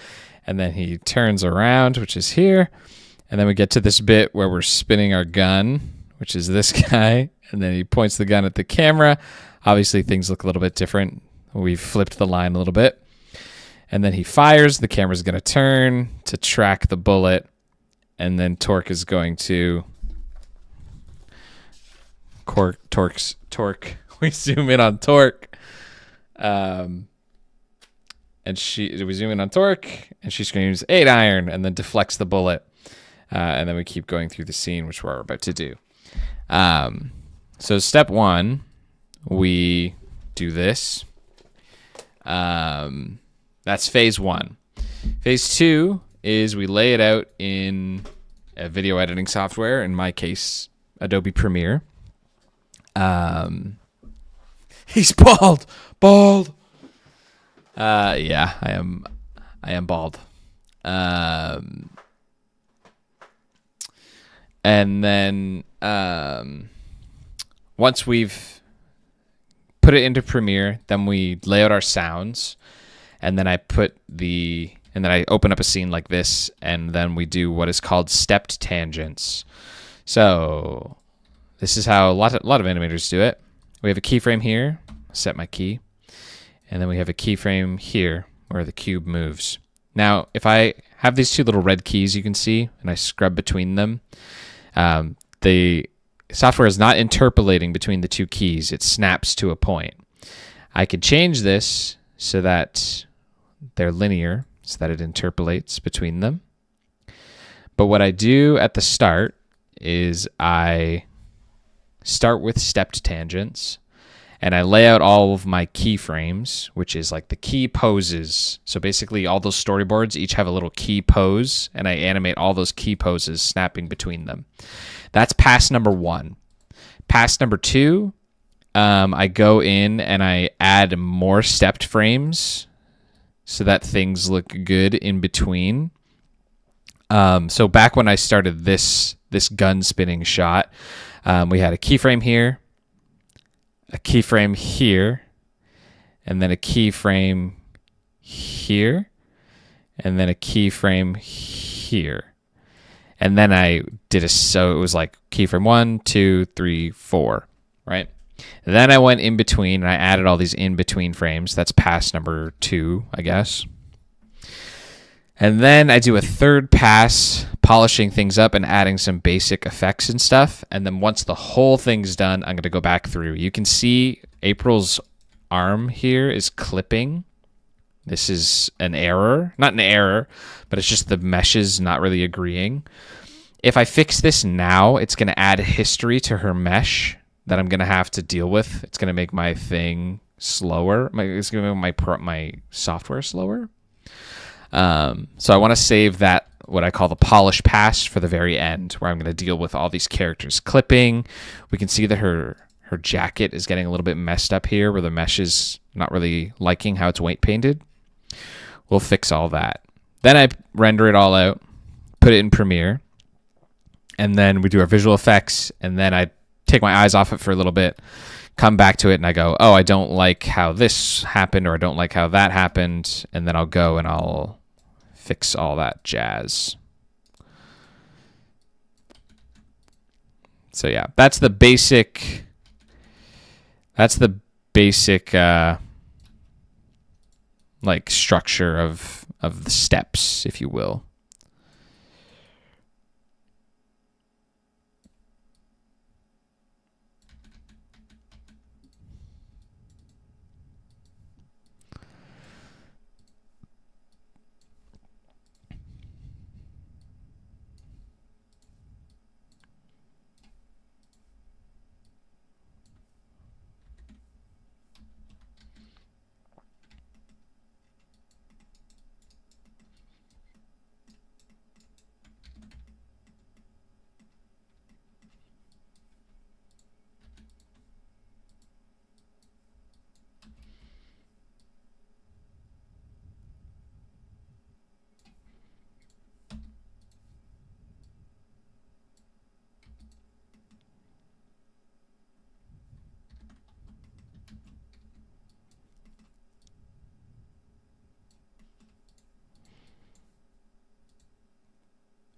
And then he turns around, which is here. And then we get to this bit where we're spinning our gun, which is this guy. And then he points the gun at the camera. Obviously, things look a little bit different. We've flipped the line a little bit. And then he fires. The camera's going to turn to track the bullet. And then Torque is going to... Torque. We zoom in on Torque. And we zoom in on Torque, and she screams 8 iron, and then deflects the bullet. And then we keep going through the scene, which we're about to do. So step one, we do this. That's phase one. Phase two is we lay it out in a video editing software, in my case, Adobe Premiere. He's bald. Yeah, I am bald. And then once we've put it into Premiere, then we lay out our sounds, and then I open up a scene like this, and then we do what is called stepped tangents. So this is how a lot of animators do it. We have a keyframe here, set my key, and then we have a keyframe here where the cube moves. Now, if I have these two little red keys you can see, and I scrub between them, the software is not interpolating between the two keys. It snaps to a point. I could change this so that they're linear, so that it interpolates between them. But what I do at the start is I start with stepped tangents, and I lay out all of my keyframes, which is like the key poses. So basically all those storyboards each have a little key pose, and I animate all those key poses snapping between them. That's pass number 1. Pass number 2, I go in and I add more stepped frames so that things look good in between. So back when I started this gun spinning shot, we had a keyframe here, a keyframe here, and then a keyframe here, and then a keyframe here. And then I did so it was like keyframe 1, 2, 3, 4, right? And then I went in between and I added all these in between frames. That's pass number 2, I guess. And then I do a third pass, polishing things up and adding some basic effects and stuff. And then once the whole thing's done, I'm going to go back through. You can see April's arm here is clipping. This is an error. Not an error, but it's just the meshes not really agreeing. If I fix this now, it's going to add history to her mesh that I'm going to have to deal with. It's going to make my thing slower. It's going to make my software slower. So I want to save that, what I call the polish pass, for the very end, where I'm going to deal with all these characters clipping. We can see that her jacket is getting a little bit messed up here, where the mesh is not really liking how it's weight painted. We'll fix all that. Then I render it all out, put it in Premiere, and then we do our visual effects, and then I take my eyes off it for a little bit, come back to it, and I go, oh, I don't like how this happened, or I don't like how that happened, and then I'll go and I'll fix all that jazz. So yeah, that's the basic like structure of the steps, if you will.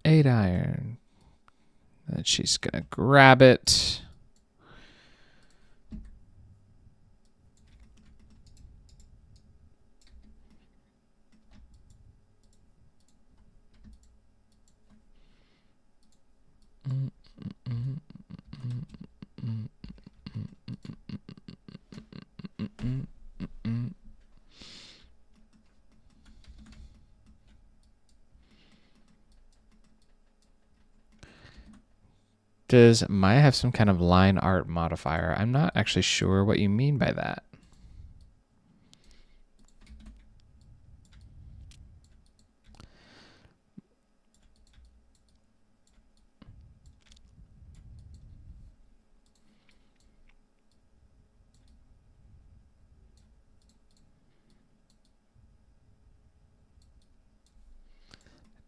Eight iron. And she's gonna grab it. Does Maya have some kind of line art modifier? I'm not actually sure what you mean by that.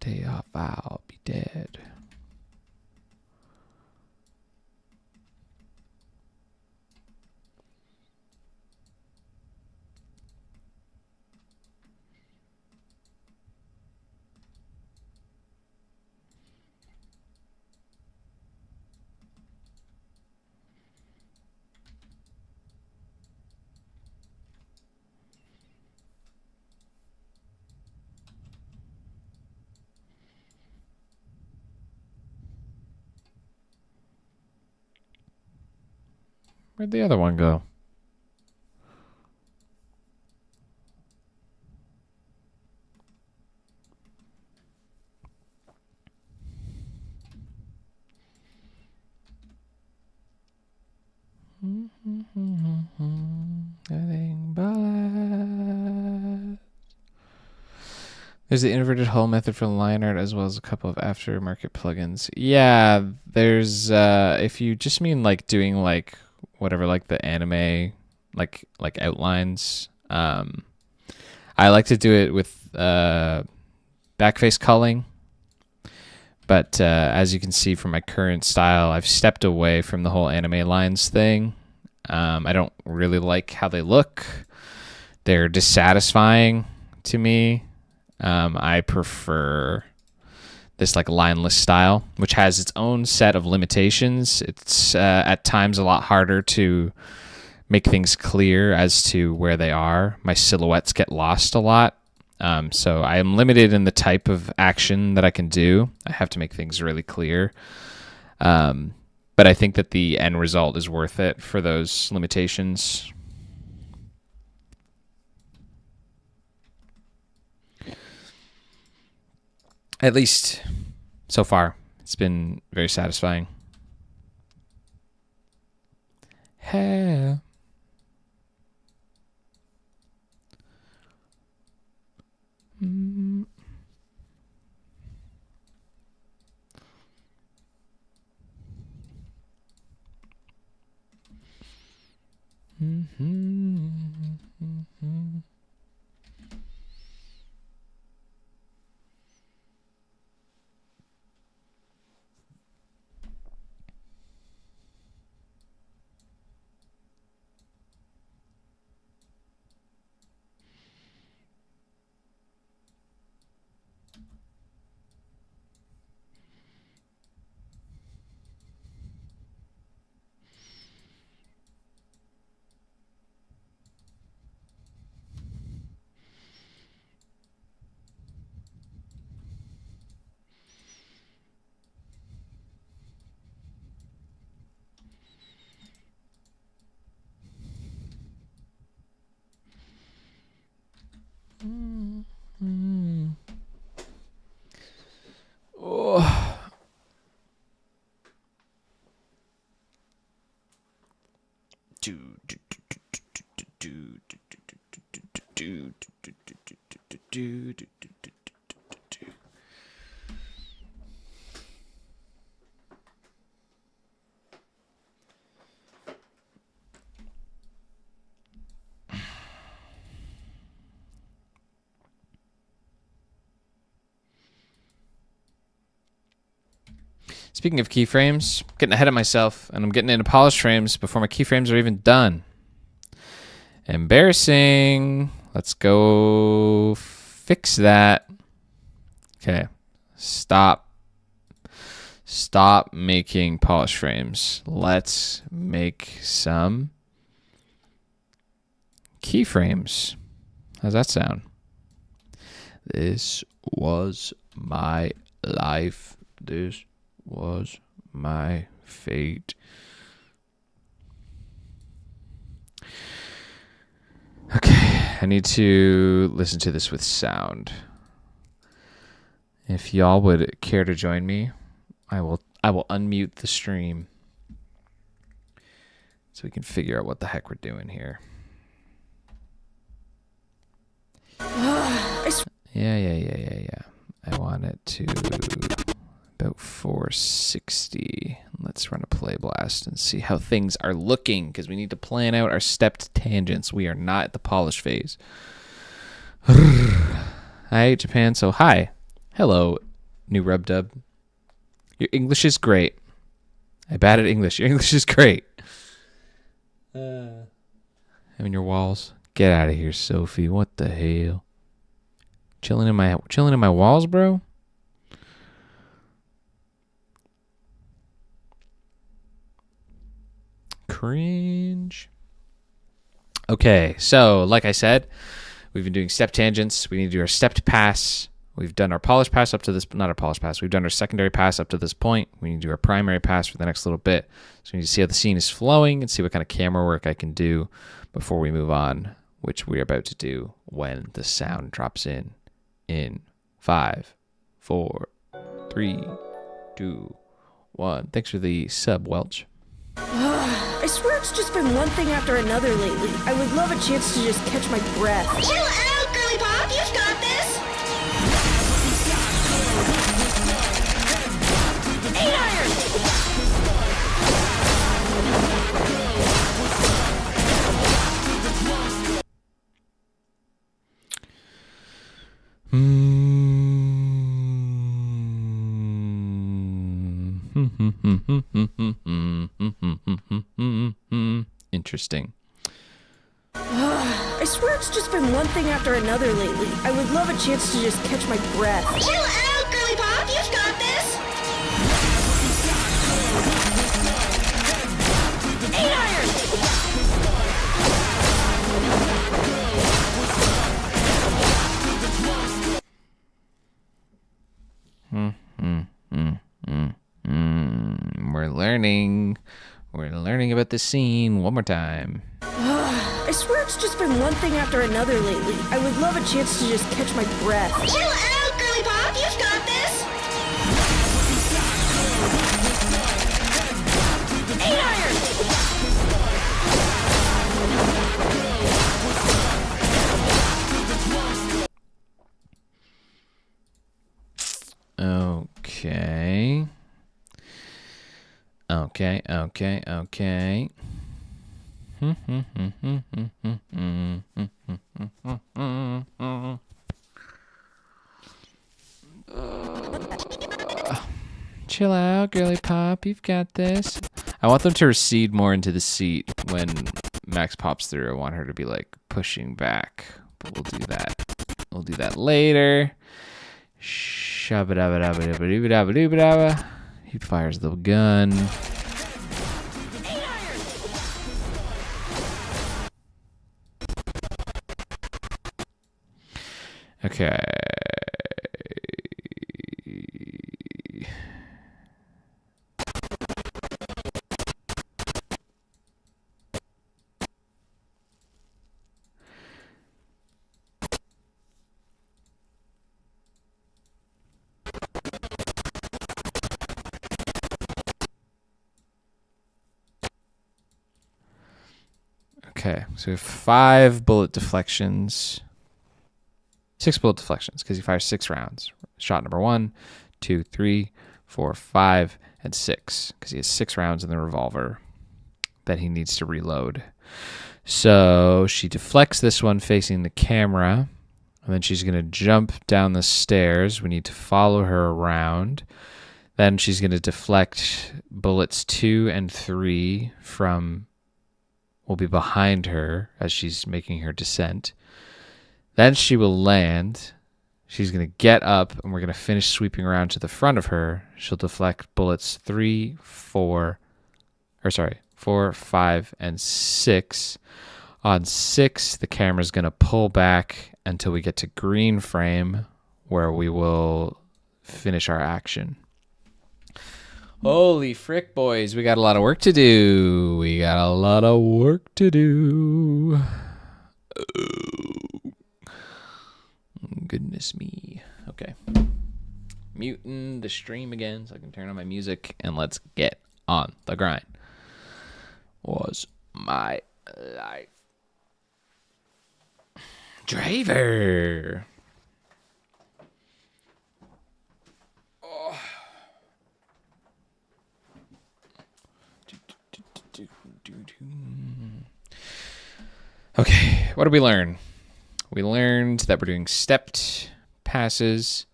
Day off, I'll be dead. Where'd the other one go? Nothing but there's the inverted hull method for line art as well as a couple of aftermarket plugins. Yeah, there's if you just mean like doing like whatever like the anime like outlines, I like to do it with backface culling. But as you can see from my current style, I've stepped away from the whole anime lines thing. I don't really like how they look. They're dissatisfying to me. I prefer this like lineless style, which has its own set of limitations. It's at times a lot harder to make things clear as to where they are. My silhouettes get lost a lot. So I am limited in the type of action that I can do. I have to make things really clear. But I think that the end result is worth it for those limitations. At least so far, it's been very satisfying. Hey. Oh. Speaking of keyframes, I'm getting ahead of myself, and I'm getting into polished frames before my keyframes are even done. Embarrassing. Let's go fix that. Okay. Stop making polished frames. Let's make some keyframes. How's that sound? This was my life. This was my fate. Okay, I need to listen to this with sound. If y'all would care to join me, I will unmute the stream so we can figure out what the heck we're doing here. Yeah. I want it to about 460. Let's run a play blast and see how things are looking, because we need to plan out our stepped tangents. We are not at the polish phase. Hi, Japan. So hi. Hello, new rub dub. Your English is great. I'm bad at English. Your English is great. I mean, your walls. Get out of here, Sophie. What the hell? Chilling in my walls, bro? Cringe. Okay, so like I said, we've been doing step tangents. We need to do our stepped pass. We've done our polish pass up to this, not our polish pass. We've done our secondary pass up to this point. We need to do our primary pass for the next little bit. So we need to see how the scene is flowing and see what kind of camera work I can do before we move on, which we're about to do when the sound drops in 5, 4, 3, 2, 1. Thanks for the sub, Welch. I swear it's just been one thing after another lately. I would love a chance to just catch my breath. Chill out, girly pop. You've got this. 8-iron. Interesting. I swear it's just been one thing after another lately. I would love a chance to just catch my breath. Chill out, girly pop. You've got this. 8-iron. We're learning. We're learning about the scene one more time. I swear it's just been one thing after another lately. I would love a chance to just catch my breath. Chill out, girly pop. You've got this. 8-iron. Okay. Okay. Chill out, girly pop. You've got this. I want them to recede more into the seat when Max pops through. I want her to be like pushing back, but we'll do that. We'll do that later. Shabba-dabba-dabba-dabba-dabba-dabba-dabba. He fires the gun. Okay. Okay, so we have 5 bullet deflections. 6 bullet deflections, because he fires 6 rounds. Shot number 1, 2, 3, 4, 5, and 6, because he has 6 rounds in the revolver that he needs to reload. So she deflects this one facing the camera, and then she's going to jump down the stairs. We need to follow her around. Then she's going to deflect bullets 2 and 3 from... will be behind her as she's making her descent. Then she will land. She's going to get up, and we're going to finish sweeping around to the front of her. She'll deflect bullets 3, 4, 5, and 6. On 6, the camera's going to pull back until we get to green frame, where we will finish our action. Holy frick, boys. We got a lot of work to do. Goodness me. Okay. Muting the stream again so I can turn on my music, and let's get on the grind. Was my life. Driver. Okay, what did we learn? We learned that we're doing stepped passes,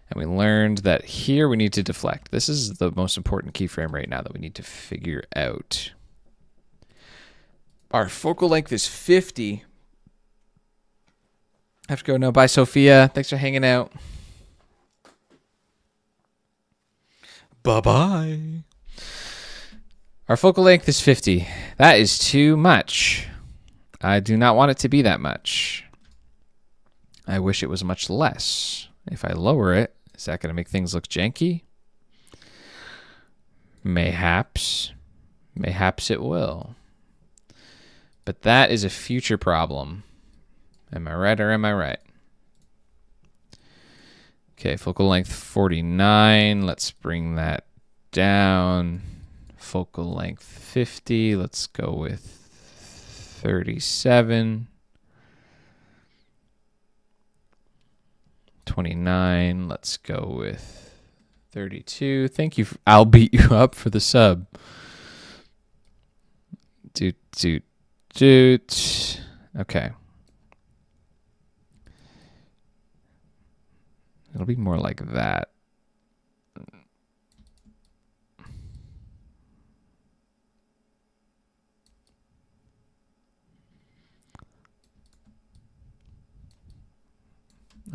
and we learned that here we need to deflect. This is the most important keyframe right now that we need to figure out. Our focal length is 50. I have to go now. Bye, Sophia. Thanks for hanging out. Bye-bye. Our focal length is 50. That is too much. I do not want it to be that much. I wish it was much less. If I lower it, is that going to make things look janky? Mayhaps. Mayhaps it will. But that is a future problem. Am I right or am I right? Okay, focal length 49. Let's bring that down. Focal length 50. Let's go with 37. 29. Let's go with 32. Thank you. I'll beat you up for the sub. Doot, doot, doot. Okay. It'll be more like that.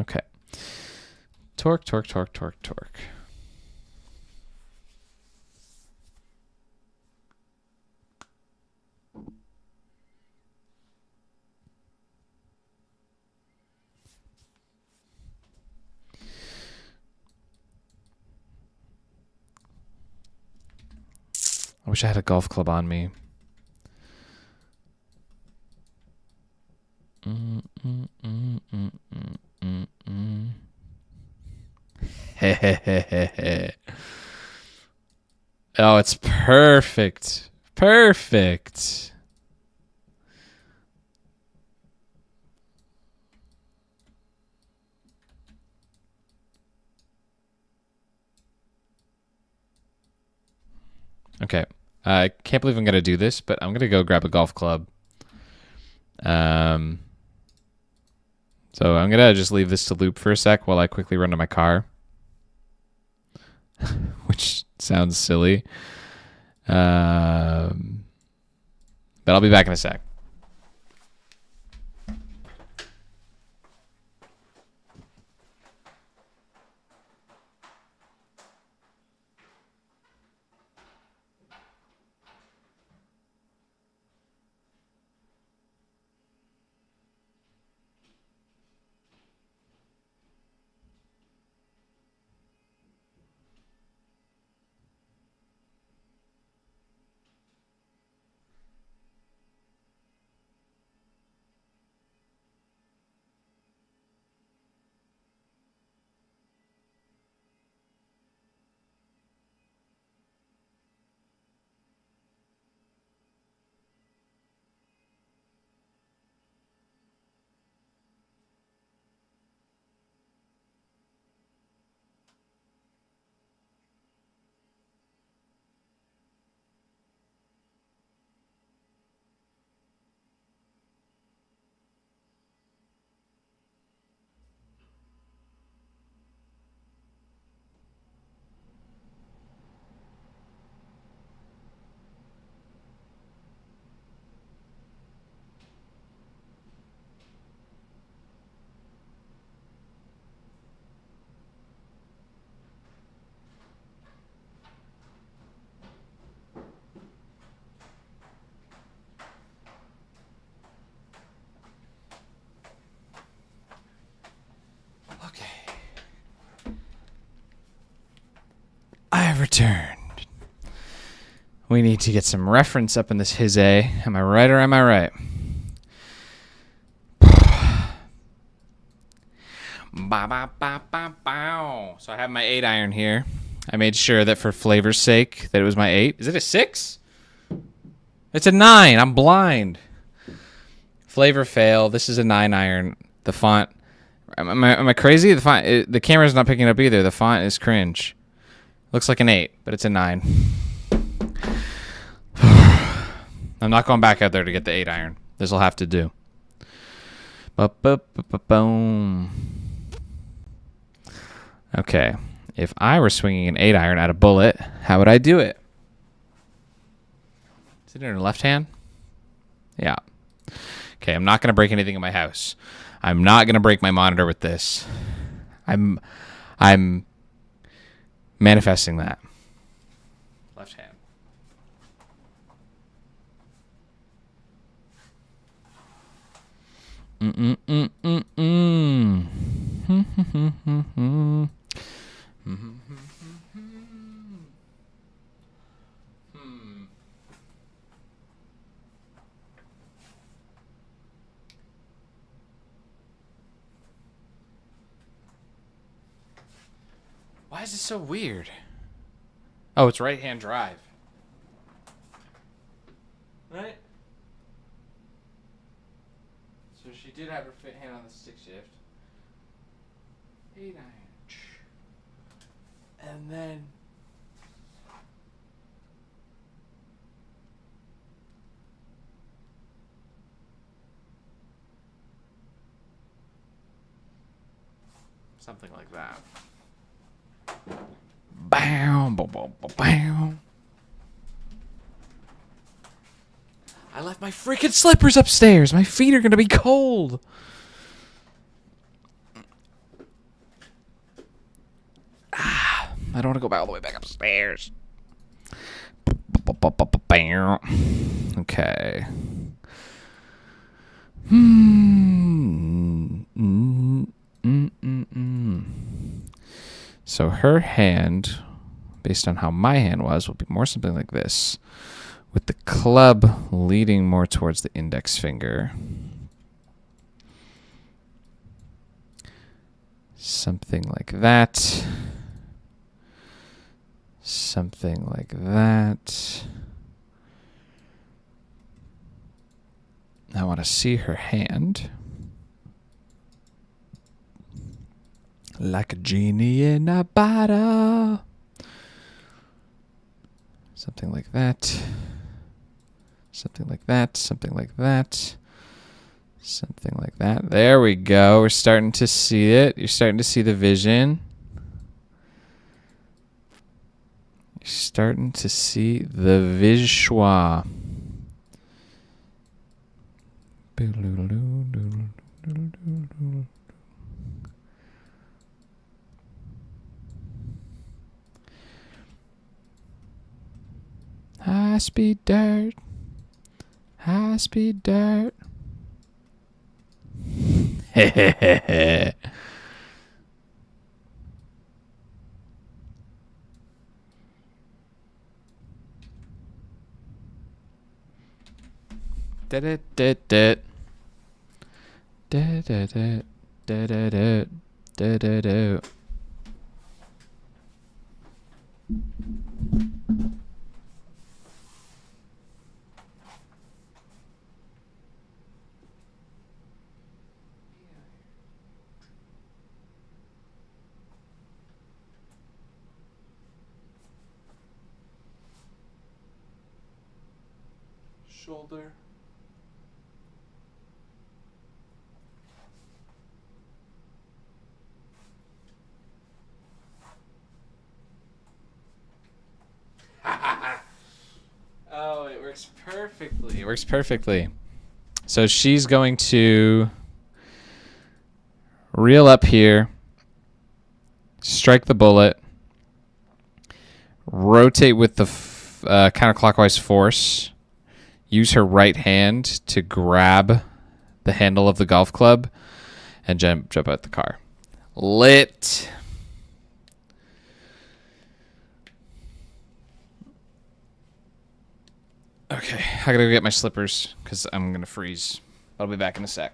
Okay. Torque, torque, torque, torque, torque. I wish I had a golf club on me. Oh, it's perfect. Perfect. Okay. I can't believe I'm going to do this, but I'm going to go grab a golf club. So I'm going to just leave this to loop for a sec while I quickly run to my car. Which sounds silly. But I'll be back in a sec. I have returned. We need to get some reference up in this his A. Am I right or am I right? So I have my 8-iron here. I made sure that for flavor's sake that it was my 8. Is it a 6? It's a 9. I'm blind. Flavor fail. This is a 9-iron. The font. Am I crazy? The font. The camera's not picking up either. The font is cringe. Looks like an 8, but it's a 9. I'm not going back out there to get the 8-iron. This will have to do. Boom. Okay. If I were swinging an 8-iron at a bullet, how would I do it? Is it in her left hand? Yeah. Okay, I'm not going to break anything in my house. I'm not going to break my monitor with this. I'm manifesting that. Left hand. Why is this so weird? Oh, it's right-hand drive. Right? So she did have her hand on the stick shift. 8 iron. And then... something like that. Bow, bow, bow, bow, bow. I left my freaking slippers upstairs. My feet are gonna be cold. I don't want to go all the way back upstairs. Okay. So her hand, based on how my hand was, will be more something like this, with the club leading more towards the index finger. Something like that. Something like that. I want to see her hand. Like a genie in a bottle. Something like that. Something like that. Something like that. Something like that. There we go. We're starting to see it. You're starting to see the vision. You're starting to see the visual. High speed dirt. High speed dirt. Shoulder. Oh, it works perfectly. It works perfectly. So she's going to reel up here, strike the bullet, rotate with the counterclockwise force, use her right hand to grab the handle of the golf club, and jump out the car. Lit. Okay, I gotta go get my slippers because I'm gonna freeze. I'll be back in a sec.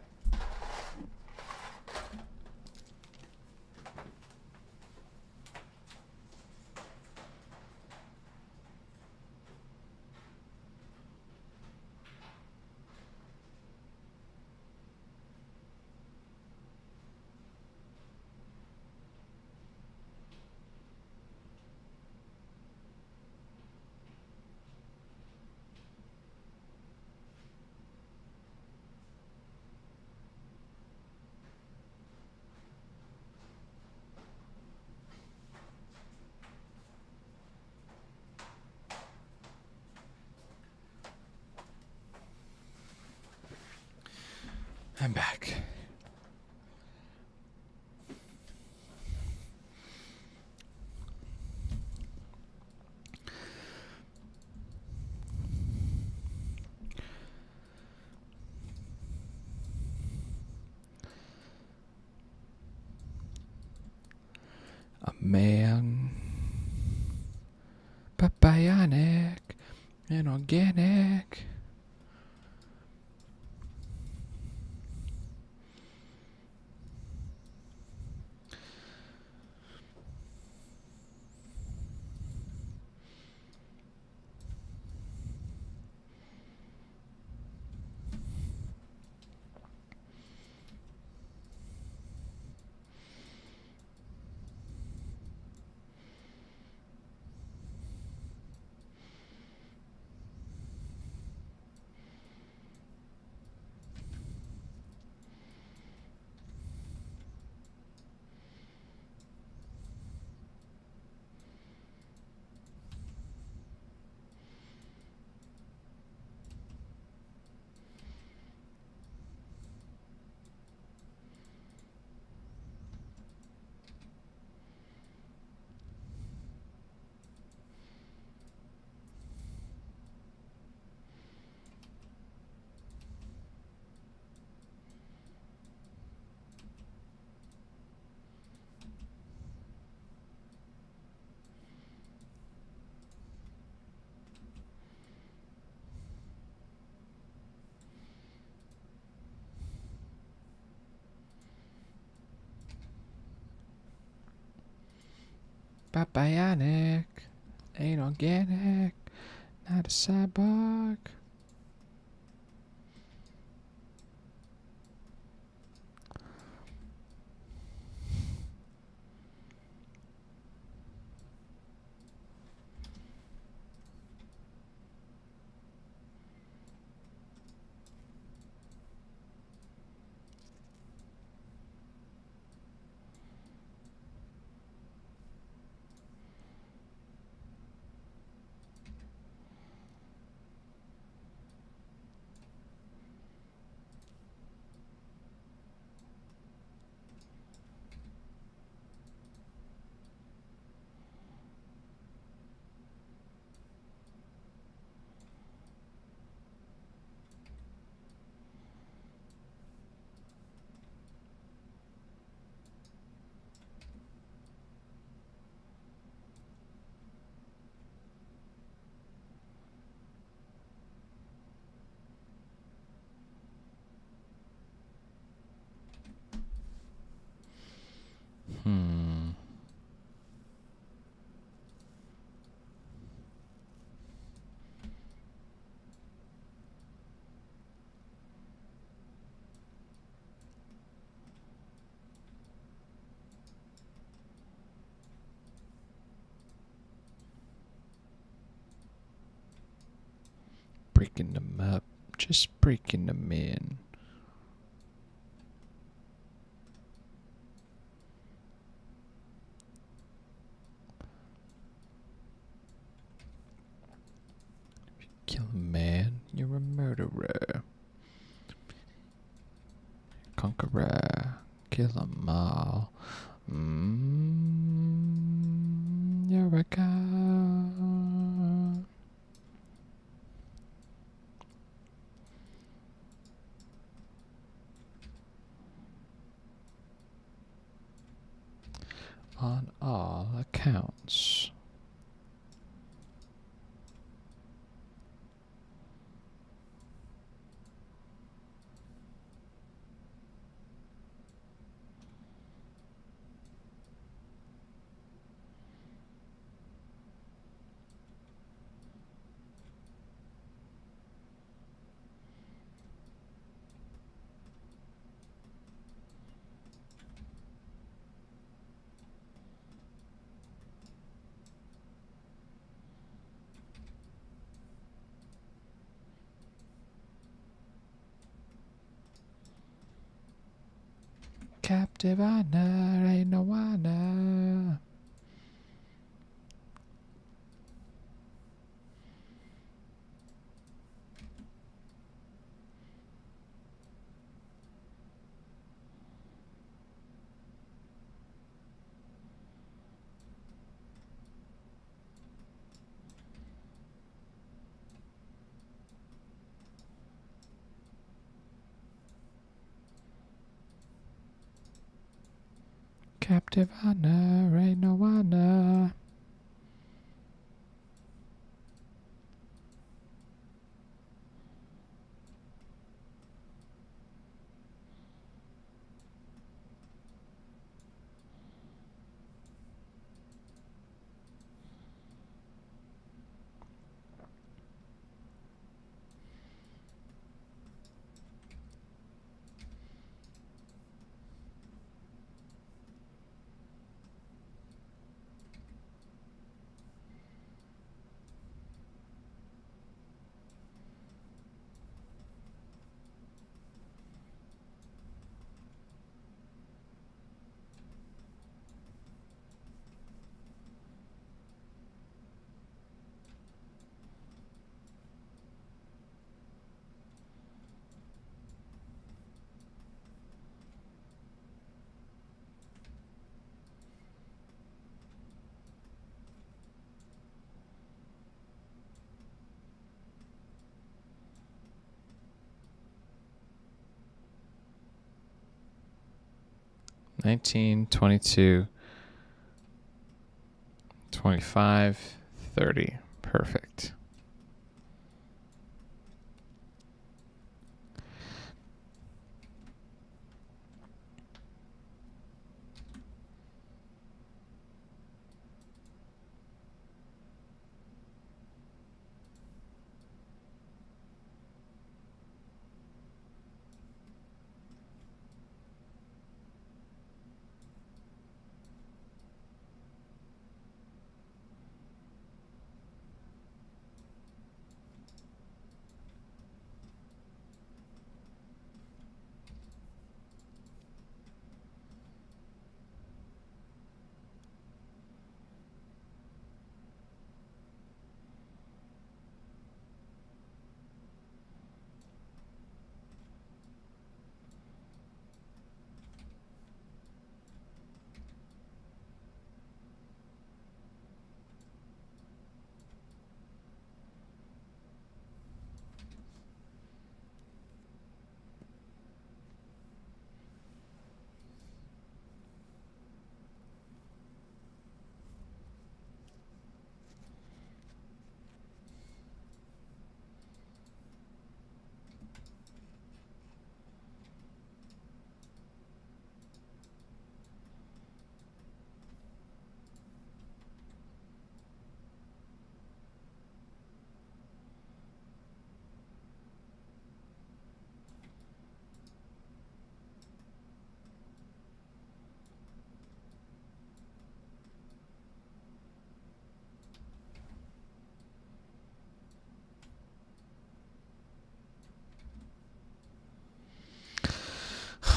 A man. But bionic and organic. But bionic ain't organic. Not a cyborg. Breaking them up. Just breaking them in. Kill a man, you're a murderer. Conqueror, kill them all. You're a god. On all accounts. Captive honor, ain't no honor. Divana, Ray Noana. $19, $22, $25, $30. Perfect.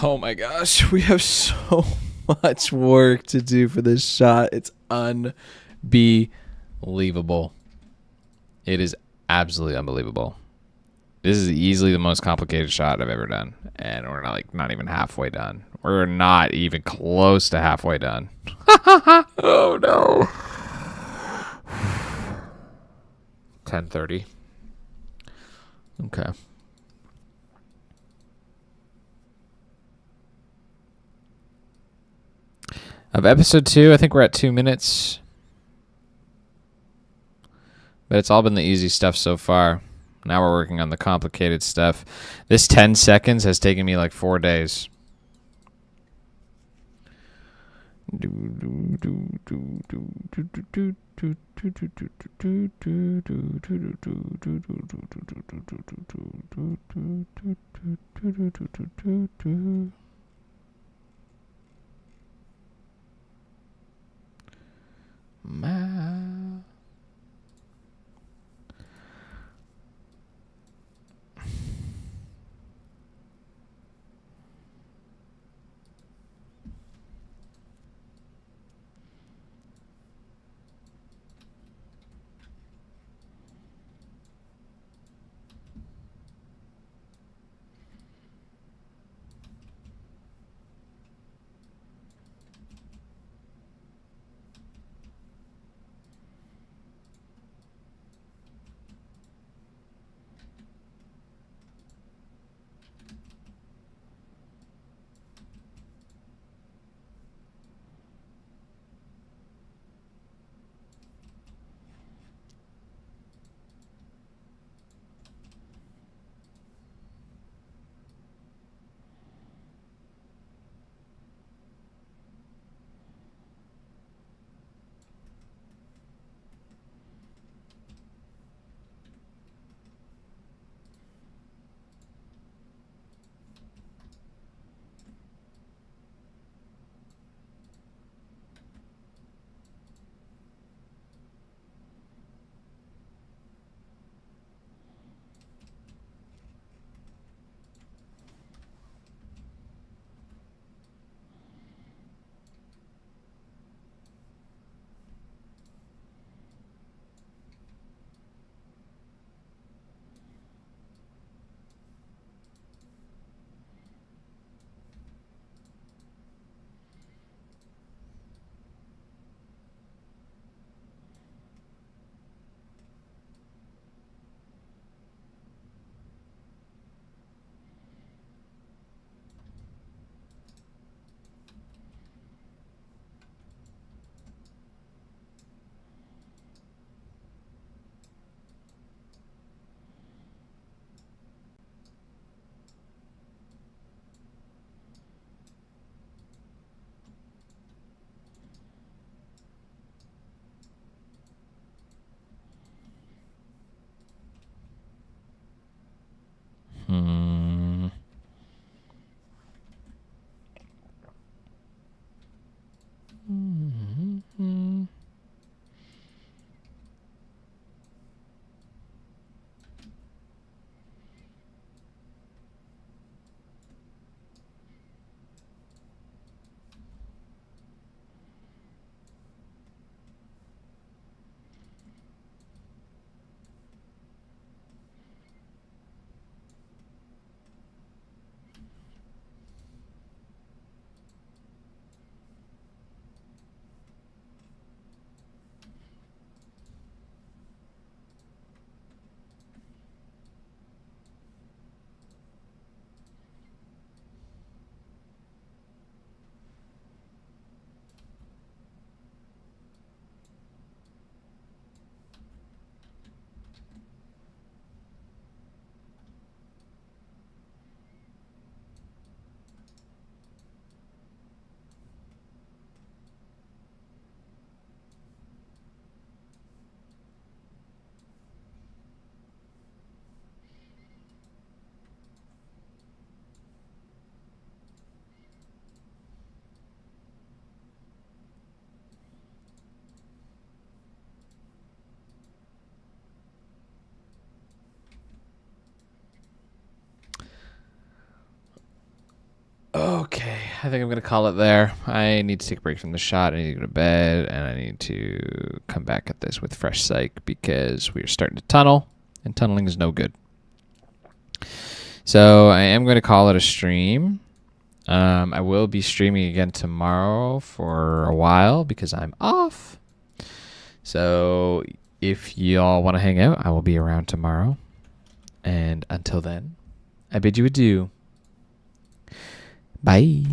Oh my gosh, we have so much work to do for this shot. It's unbelievable. It is absolutely unbelievable. This is easily the most complicated shot I've ever done, and we're not even halfway done. We're not even close to halfway done. Oh no. 10:30. Okay. Of episode 2, I think we're at 2 minutes. But it's all been the easy stuff so far. Now we're working on the complicated stuff. This 10 seconds has taken me like 4 days. I think I'm going to call it there. I need to take a break from the shot. I need to go to bed, and I need to come back at this with fresh psych because we are starting to tunnel, and tunneling is no good. So I am going to call it a stream. I will be streaming again tomorrow for a while because I'm off. So if y'all want to hang out, I will be around tomorrow. And until then, I bid you adieu. Bye.